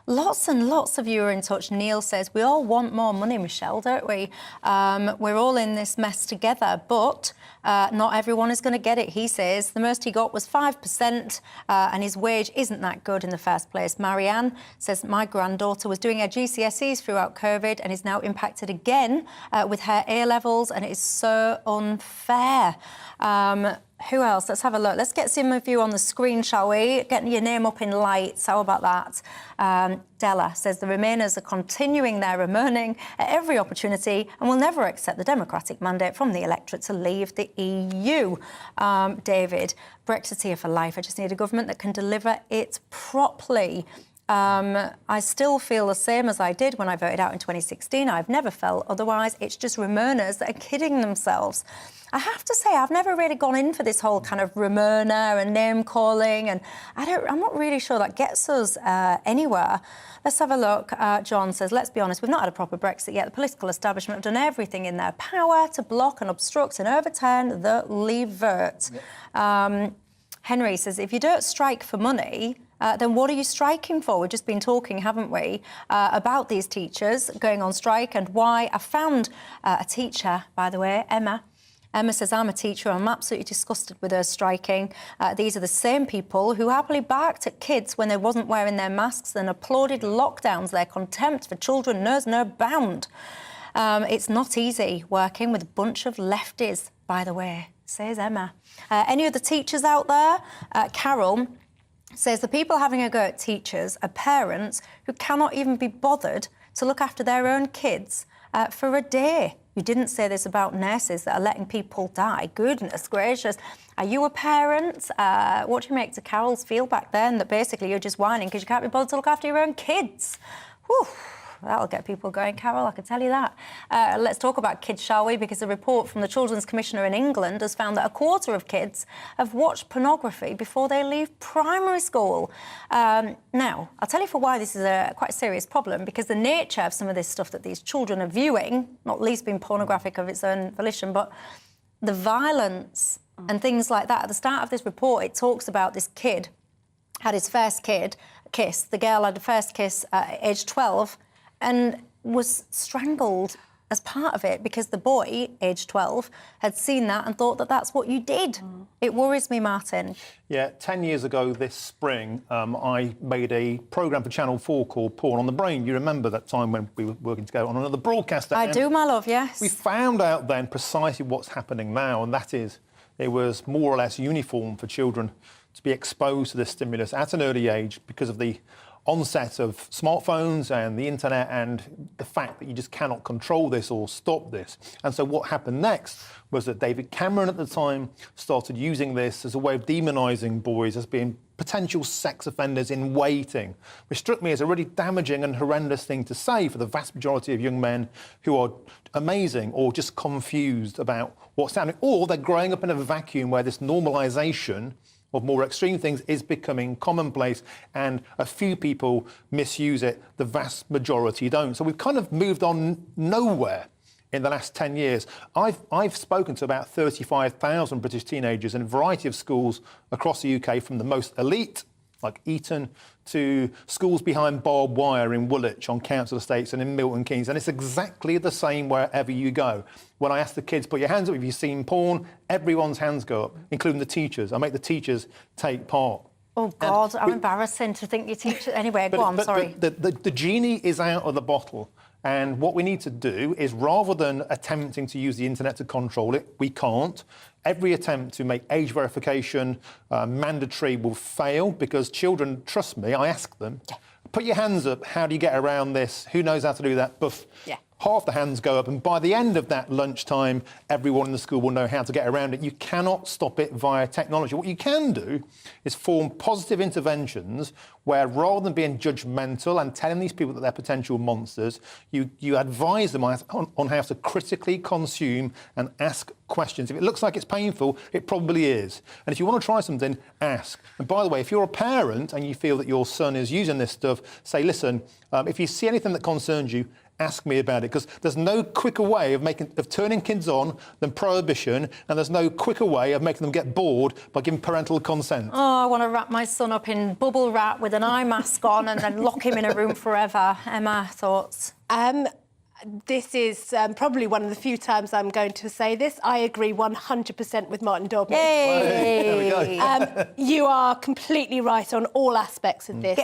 Lots and lots of you are in touch. Neil says, we all want more money, Michelle, don't we? We're all in this mess together, but not everyone is going to get it, he says. The most he got was 5%, and his wage isn't that good in the first place. Marianne says, my granddaughter was doing her GCSEs throughout COVID and is now impacted again with her A-levels, and it is so unfair. Who else? Let's have a look. Let's get some of you on the screen, shall we? Getting your name up in lights. How about that? Della says the Remainers are continuing their remoaning at every opportunity and will never accept the democratic mandate from the electorate to leave the EU. David, Brexiteer for life. I just need a government that can deliver it properly. I still feel the same as I did when I voted out in 2016. I've never felt otherwise. It's just Remainers that are kidding themselves. I have to say, I've never really gone in for this whole kind of Remainer and name-calling, and I'm not really sure that gets us anywhere. Let's have a look. John says, let's be honest, we've not had a proper Brexit yet. The political establishment have done everything in their power to block and obstruct and overturn the Leave vote. Yep. Henry says, if you don't strike for money, then what are you striking for? We've just been talking, haven't we, about these teachers going on strike and why. I found a teacher, by the way, Emma. Emma says, I'm a teacher. I'm absolutely disgusted with her striking. These are the same people who happily barked at kids when they wasn't wearing their masks and applauded lockdowns. Their contempt for children knows no bound. It's not easy working with a bunch of lefties, by the way, says Emma. Any other teachers out there? Carol says the people having a go at teachers are parents who cannot even be bothered to look after their own kids for a day. You didn't say this about nurses that are letting people die. Goodness gracious. Are you a parent? What do you make to Carol's feel back then that basically you're just whining because you can't be bothered to look after your own kids? Whew. That'll get people going, Carol, I can tell you that. Let's talk about kids, shall we? Because a report from the Children's Commissioner in England has found that a quarter of kids have watched pornography before they leave primary school. Now, I'll tell you for why this is a quite serious problem, because the nature of some of this stuff that these children are viewing, not least being pornographic of its own volition, but the violence and things like that. At the start of this report, it talks about this kid had his first kiss. The girl had the first kiss at age 12, and was strangled as part of it because the boy, aged 12, had seen that and thought that that's what you did. It worries me, Martin. Yeah, 10 years ago this spring, I made a programme for Channel 4 called Porn on the Brain. You remember that time when we were working together on another broadcast? I do, my love, yes. We found out then precisely what's happening now, and that is it was more or less uniform for children to be exposed to this stimulus at an early age because of the onset of smartphones and the internet and the fact that you just cannot control this or stop this. And so what happened next was that David Cameron at the time started using this as a way of demonising boys as being potential sex offenders in waiting, which struck me as a really damaging and horrendous thing to say for the vast majority of young men who are amazing or just confused about what's happening, or they're growing up in a vacuum where this normalisation of more extreme things is becoming commonplace, and a few people misuse it, the vast majority don't. So we've kind of moved on nowhere in the last 10 years. I've spoken to about 35,000 British teenagers in a variety of schools across the UK, from the most elite, like Eton, to schools behind barbed wire in Woolwich on council estates and in Milton Keynes. And it's exactly the same wherever you go. When I ask the kids, put your hands up if you've seen porn, everyone's hands go up, including the teachers. I make the teachers take part. Oh, God, how embarrassing to think your teacher... Anyway, go on, sorry. The genie is out of the bottle. And what we need to do is, rather than attempting to use the internet to control it, we can't. Every attempt to make age verification mandatory will fail, because children, trust me, I ask them, put your hands up, how do you get around this? Who knows how to do that? Buff. Yeah. Half the hands go up, and by the end of that lunchtime, everyone in the school will know how to get around it. You cannot stop it via technology. What you can do is form positive interventions where, rather than being judgmental and telling these people that they're potential monsters, you advise them on how to critically consume and ask questions. If it looks like it's painful, it probably is. And if you want to try something, ask. And by the way, if you're a parent and you feel that your son is using this stuff, say, listen, if you see anything that concerns you, ask me about it, because there's no quicker way of turning kids on than prohibition, and there's no quicker way of making them get bored by giving parental consent. Oh, I want to wrap my son up in bubble wrap with an eye mask on and then lock him in a room forever. Emma, thoughts? This is probably one of the few times I'm going to say this. I agree 100% with Martin Dobbs. Yay! There we go. You are completely right on all aspects of this.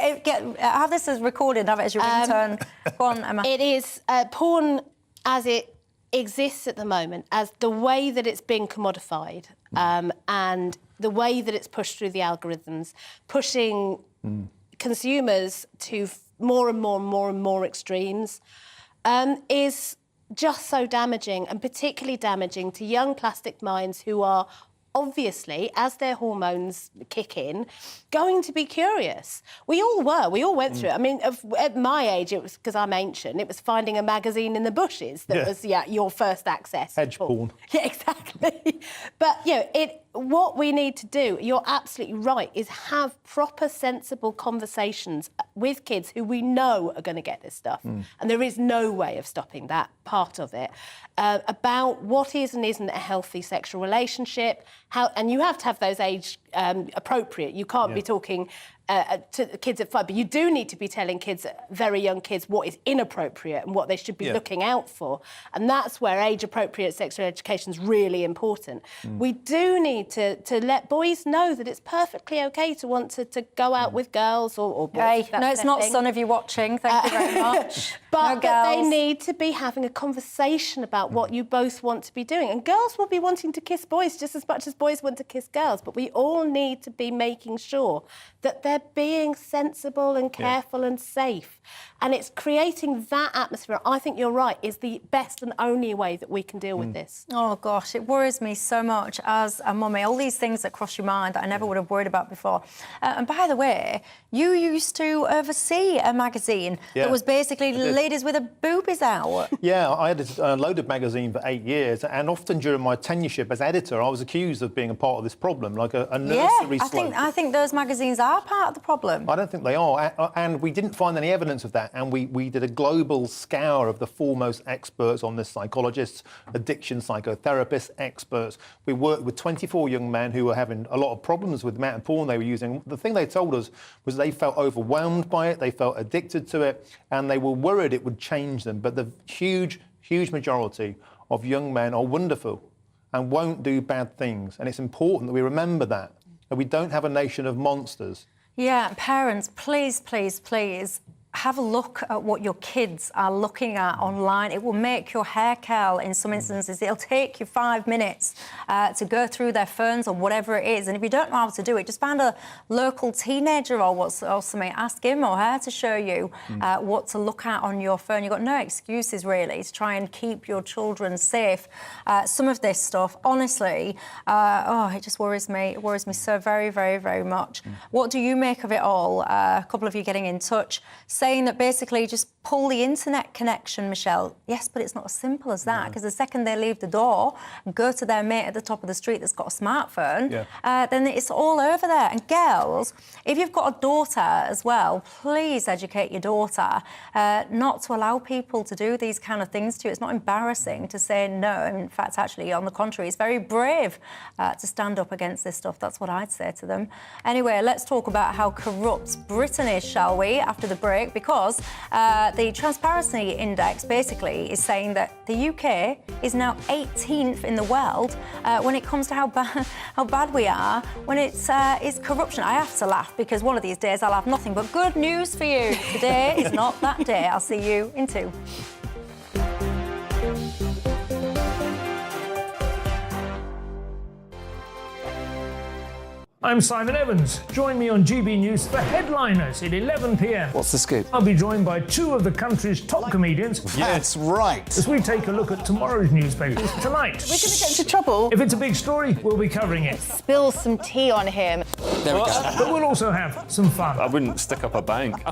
Have this as recorded, have it as your ringtone. Go on, Emma. It is porn as it exists at the moment, as the way that it's being commodified, and the way that it's pushed through the algorithms, pushing consumers to more and more and more and more extremes, is just so damaging, and particularly damaging to young plastic minds who are obviously, as their hormones kick in, going to be curious. We all were. We all went through it. I mean, at my age, it was, because I'm ancient, it was finding a magazine in the bushes that was your first access. Edge porn. Yeah, exactly. But, what we need to do, you're absolutely right, is have proper, sensible conversations with kids who we know are going to get this stuff. And there is no way of stopping that part of it, about what is and isn't a healthy sexual relationship, and you have to have those age appropriate. You can't be talking to the kids at 5, but you do need to be telling kids, very young kids, what is inappropriate and what they should be looking out for. And that's where age-appropriate sexual education is really important. We do need to let boys know that it's perfectly OK to want to go out with girls or boys. No, it's not son of you watching. Thank you very much. But they need to be having a conversation about what you both want to be doing. And girls will be wanting to kiss boys just as much as boys want to kiss girls. But we all need to be making sure that they're being sensible and careful and safe. And it's creating that atmosphere, I think you're right, is the best and only way that we can deal with this. Oh, gosh, it worries me so much as a mummy. All these things that cross your mind that I never would have worried about before. And by the way, you used to oversee a magazine that was basically ladies with their boobies out. Yeah, I edited a loaded magazine for 8 years, and often during my tenureship as editor, I was accused of being a part of this problem, like a nursery slope. I think those magazines are part of the problem. I don't think they are, and we didn't find any evidence of that. And we did a global scour of the foremost experts on this, psychologists, addiction psychotherapists, experts. We worked with 24 young men who were having a lot of problems with the amount of porn they were using. The thing they told us was they felt overwhelmed by it, they felt addicted to it, and they were worried it would change them. But the huge majority of young men are wonderful and won't do bad things. And it's important that we remember that we don't have a nation of monsters. Yeah, parents, please, please, please, have a look at what your kids are looking at online. It will make your hair curl in some instances. It'll take you 5 minutes to go through their phones or whatever it is. And if you don't know how to do it, just find a local teenager or something. Ask him or her to show you what to look at on your phone. You've got no excuses, really, to try and keep your children safe. Some of this stuff, honestly, it just worries me. It worries me so very, very, very much. What do you make of it all? A couple of you getting in touch, saying that basically just pull the internet connection, Michelle. Yes, but it's not as simple as that, because the second they leave the door and go to their mate at the top of the street that's got a smartphone, then it's all over there. And girls, if you've got a daughter as well, please educate your daughter not to allow people to do these kind of things to you. It's not embarrassing to say no. In fact, actually, on the contrary, it's very brave to stand up against this stuff. That's what I'd say to them. Anyway, let's talk about how corrupt Britain is, shall we, after the break, because the Transparency Index basically is saying that the UK is now 18th in the world when it comes to how bad we are when it's corruption. I have to laugh because one of these days I'll have nothing but good news for you. Today is not that day. I'll see you in 2. I'm Simon Evans. Join me on GB News for Headliners at 11 p.m. What's the scoop? I'll be joined by 2 of the country's top comedians. That's right. As we take a look at tomorrow's newspapers tonight. We're going to get into trouble. If it's a big story, we'll be covering it. Spill some tea on him. There we go. But we'll also have some fun. I wouldn't stick up a bank.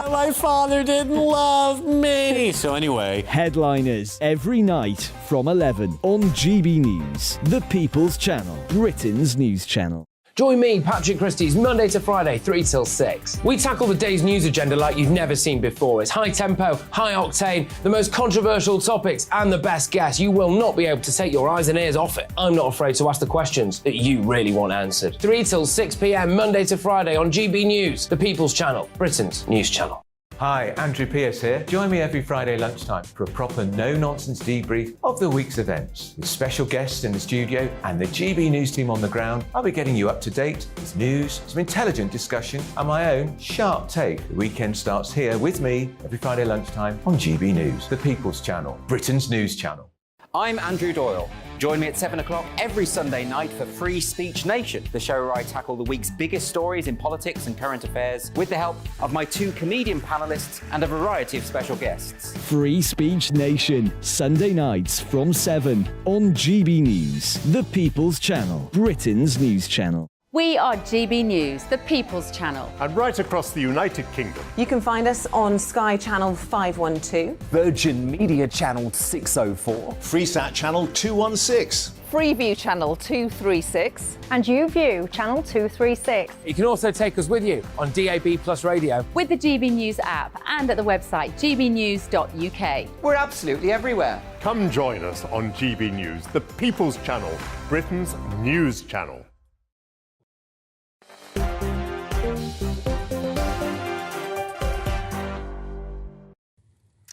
My father didn't love me. So anyway, Headliners every night from 11 on GB News, the People's Channel, Britain's news channel. Join me, Patrick Christie's, Monday to Friday, 3 till 6. We tackle the day's news agenda like you've never seen before. It's high tempo, high octane, the most controversial topics, and the best guests. You will not be able to take your eyes and ears off it. I'm not afraid to ask the questions that you really want answered. 3 till 6 p.m, Monday to Friday on GB News, the People's Channel, Britain's news channel. Hi, Andrew Pierce here. Join me every Friday lunchtime for a proper no-nonsense debrief of the week's events. With special guests in the studio and the GB News team on the ground, I'll be getting you up to date with news, some intelligent discussion, and my own sharp take. The weekend starts here with me every Friday lunchtime on GB News, the People's Channel, Britain's news channel. I'm Andrew Doyle. Join me at 7 o'clock every Sunday night for Free Speech Nation, the show where I tackle the week's biggest stories in politics and current affairs with the help of my 2 comedian panellists and a variety of special guests. Free Speech Nation, Sunday nights from 7 on GB News, the People's Channel, Britain's news channel. We are GB News, the People's Channel. And right across the United Kingdom. You can find us on Sky Channel 512. Virgin Media Channel 604. Freesat Channel 216. Freeview Channel 236. And YouView Channel 236. You can also take us with you on DAB Plus Radio. With the GB News app and at the website gbnews.uk. We're absolutely everywhere. Come join us on GB News, the People's Channel, Britain's news channel.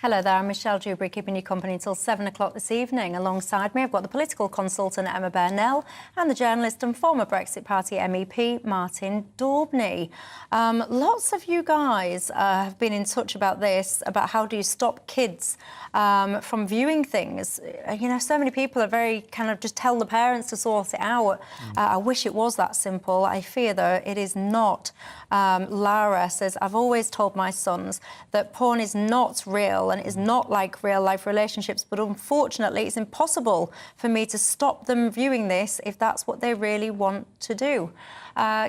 Hello there, I'm Michelle Dewbs, keeping you company until 7 o'clock this evening. Alongside me, I've got the political consultant Emma Burnell and the journalist and former Brexit Party MEP Martin Daubney. Lots of you guys have been in touch about this, about how do you stop kids from viewing things. You know, so many people are very kind of just tell the parents to sort it out. I wish it was that simple. I fear, though, it is not. Lara says, I've always told my sons that porn is not real and is not like real-life relationships, but unfortunately it's impossible for me to stop them viewing this if that's what they really want to do.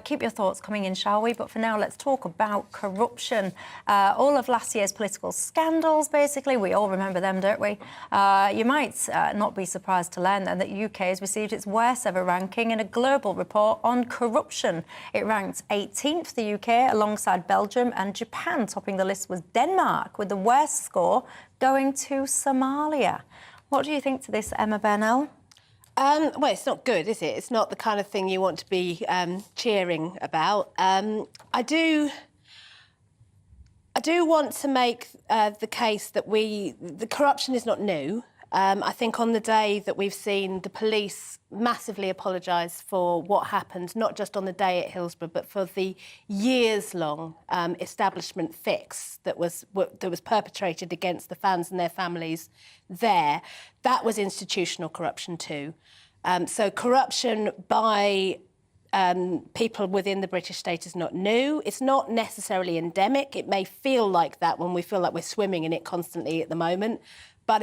Keep your thoughts coming in, shall we? But for now, let's talk about corruption. All of last year's political scandals, basically, we all remember them, don't we? You might not be surprised to learn then that the UK has received its worst ever ranking in a global report on corruption. It ranked 18th, the UK, alongside Belgium and Japan. Topping the list was Denmark, with the worst score going to Somalia. What do you think to this, Emma Burnell? Well, it's not good, is it? It's not the kind of thing you want to be cheering about. I do want to make the case that the corruption is not new. I think on the day that we've seen the police massively apologise for what happened, not just on the day at Hillsborough, but for the years-long establishment fix that was perpetrated against the fans and their families there, that was institutional corruption too. So corruption by people within the British state is not new. It's not necessarily endemic. It may feel like that when we feel like we're swimming in it constantly at the moment. But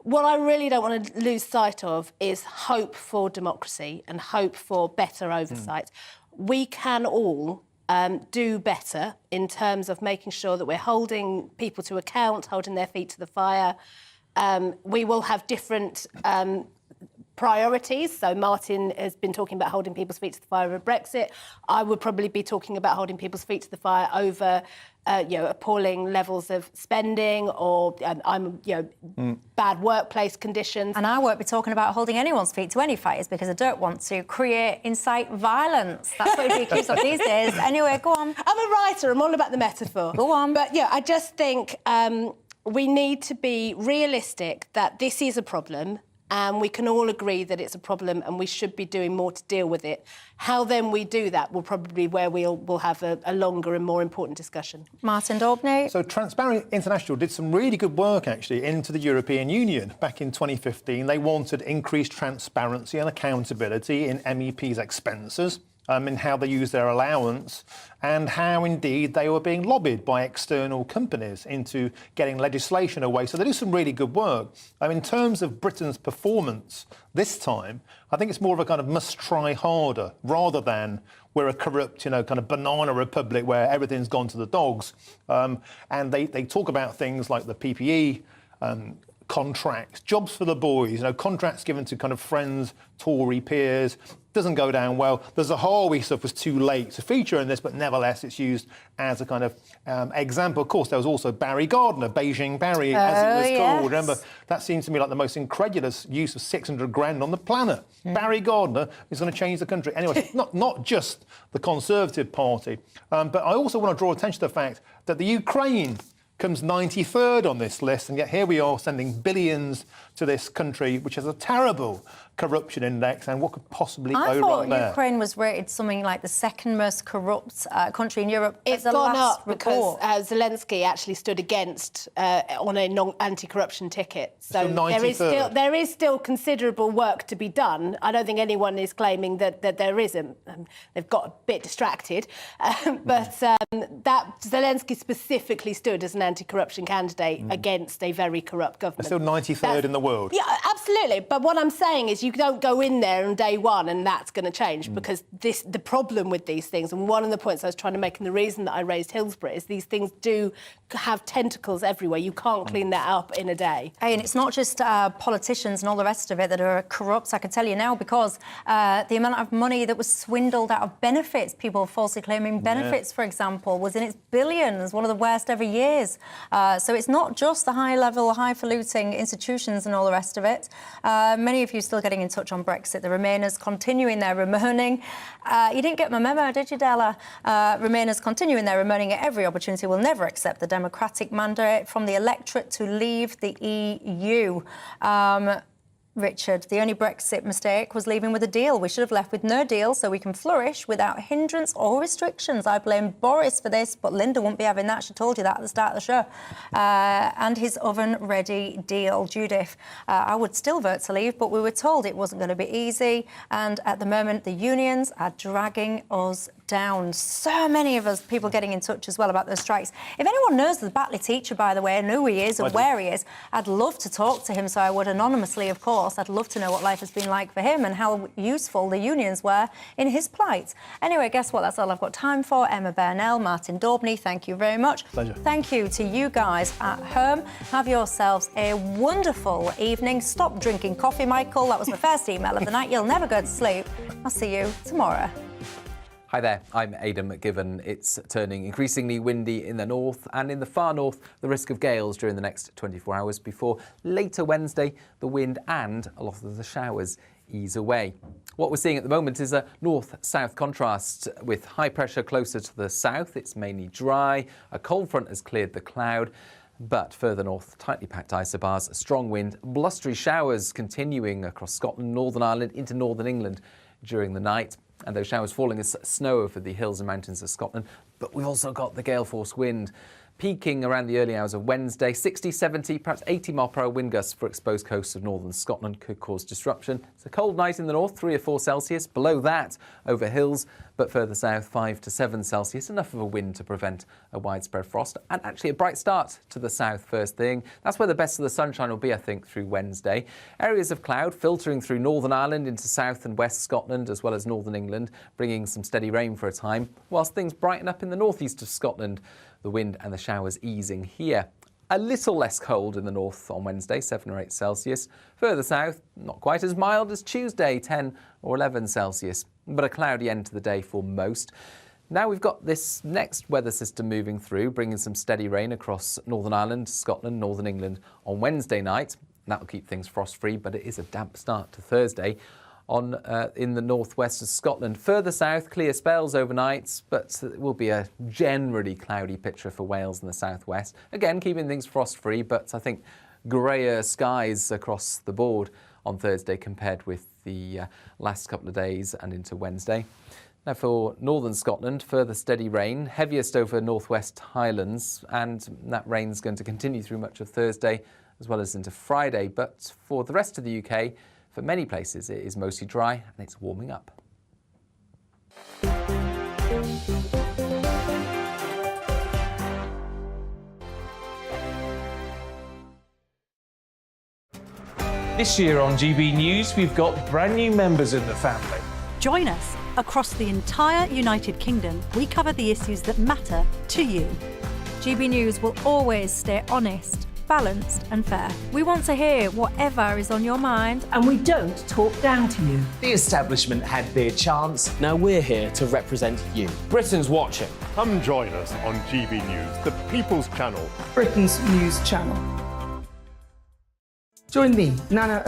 what I really don't want to lose sight of is hope for democracy and hope for better oversight. We can all do better in terms of making sure that we're holding people to account, holding their feet to the fire. We will have different priorities. So Martin has been talking about holding people's feet to the fire over Brexit. I would probably be talking about holding people's feet to the fire over appalling levels of spending or bad workplace conditions. And I won't be talking about holding anyone's feet to any fires because I don't want to incite violence. That's what it keeps up these days. Anyway, go on. I'm a writer. I'm all about the metaphor. Go on. But I just think we need to be realistic that this is a problem. And we can all agree that it's a problem and we should be doing more to deal with it. How then we do that will probably be where we'll have a longer and more important discussion. Martin Daubney. So Transparency International did some really good work, actually, into the European Union. Back in 2015, they wanted increased transparency and accountability in MEPs' expenses, in how they use their allowance, and how, indeed, they were being lobbied by external companies into getting legislation away. So they do some really good work. In terms of Britain's performance this time, I think it's more of a kind of must try harder rather than we're a corrupt, kind of banana republic where everything's gone to the dogs. And they talk about things like the PPE, contracts, jobs for the boys, contracts given to kind of friends, Tory peers, doesn't go down well. The Zahawi stuff was too late to feature in this, but nevertheless it's used as a kind of example. Of course, there was also Barry Gardner, Beijing Barry, as it was called. Remember, that seems to me like the most incredulous use of 600 grand on the planet. Barry Gardner is going to change the country. Anyway, not just the Conservative Party, but I also want to draw attention to the fact that the Ukraine comes 93rd on this list, and yet here we are sending billions to this country, which has a terrible corruption index, and what could possibly go wrong there? I thought Ukraine was rated something like the second most corrupt country in Europe. It's gone up because Zelensky actually stood against on a anti-corruption ticket. So there is still considerable work to be done. I don't think anyone is claiming that there isn't. They've got a bit distracted. But that Zelensky specifically stood as an anti-corruption candidate against a very corrupt government. They're still 93rd in the world. Yeah, absolutely. But what I'm saying is you don't go in there on day one and that's going to change because the problem with these things, and one of the points I was trying to make and the reason that I raised Hillsborough is these things do have tentacles everywhere. You can't clean that up in a day. Hey, and it's not just politicians and all the rest of it that are corrupt, I can tell you now, because the amount of money that was swindled out of benefits, people falsely claiming benefits, for example, was in its billions, one of the worst ever years. So it's not just the high-level, highfalutin institutions and all the rest of it. Many of you still getting in touch on Brexit. The Remainers continuing their remoaning. You didn't get my memo, did you, Della? Remainers continuing their remoaning at every opportunity will never accept the democratic mandate from the electorate to leave the EU. Richard, the only Brexit mistake was leaving with a deal. We should have left with no deal so we can flourish without hindrance or restrictions. I blame Boris for this, but Linda won't be having that. She told you that at the start of the show. And his oven-ready deal. Judith, I would still vote to leave, but we were told it wasn't going to be easy. And at the moment, the unions are dragging us down. So many of us, people getting in touch as well about those strikes. If anyone knows the Batley teacher, by the way, and who he is and where he is, I'd love to talk to him, so I would anonymously, of course. I'd love to know what life has been like for him and how useful the unions were in his plight. Anyway, guess what? That's all I've got time for. Emma Burnell, Martin Daubney, thank you very much. Pleasure. Thank you to you guys at home. Have yourselves a wonderful evening. Stop drinking coffee, Michael. That was my first email of the night. You'll never go to sleep. I'll see you tomorrow. Hi there, I'm Aidan McGiven. It's turning increasingly windy in the north, and in the far north, the risk of gales during the next 24 hours before later Wednesday, the wind and a lot of the showers ease away. What we're seeing at the moment is a north-south contrast with high pressure closer to the south. It's mainly dry. A cold front has cleared the cloud. But further north, tightly packed isobars, strong wind, blustery showers continuing across Scotland, Northern Ireland into northern England during the night. And those showers falling as snow over the hills and mountains of Scotland. But we've also got the gale force wind peaking around the early hours of Wednesday. 60, 70, perhaps 80 mile per hour wind gusts for exposed coasts of northern Scotland could cause disruption. It's a cold night in the north, 3 or 4 Celsius. Below that, over hills, but further south, 5 to 7 Celsius. Enough of a wind to prevent a widespread frost. And actually a bright start to the south first thing. That's where the best of the sunshine will be, I think, through Wednesday. Areas of cloud filtering through Northern Ireland into south and west Scotland, as well as northern England, bringing some steady rain for a time, whilst things brighten up in the northeast of Scotland. The wind and the showers easing here. A little less cold in the north on Wednesday, 7 or 8 Celsius. Further south, not quite as mild as Tuesday, 10 or 11 Celsius. But a cloudy end to the day for most. Now we've got this next weather system moving through, bringing some steady rain across Northern Ireland, Scotland, northern England on Wednesday night. That'll keep things frost-free, but it is a damp start to Thursday. In the northwest of Scotland. Further south, clear spells overnight, but it will be a generally cloudy picture for Wales and the southwest. Again, keeping things frost-free, but I think greyer skies across the board on Thursday compared with the last couple of days and into Wednesday. Now for northern Scotland, further steady rain, heaviest over northwest Highlands, and that rain's going to continue through much of Thursday as well as into Friday. But for the rest of the UK, for many places, it is mostly dry and it's warming up. This year on GB News, we've got brand new members in the family. Join us. Across the entire United Kingdom, we cover the issues that matter to you. GB News will always stay honest, balanced and fair. We want to hear whatever is on your mind. And we don't talk down to you. The establishment had their chance. Now we're here to represent you. Britain's watching. Come join us on GB News, the People's Channel. Britain's news channel. Join me, Nana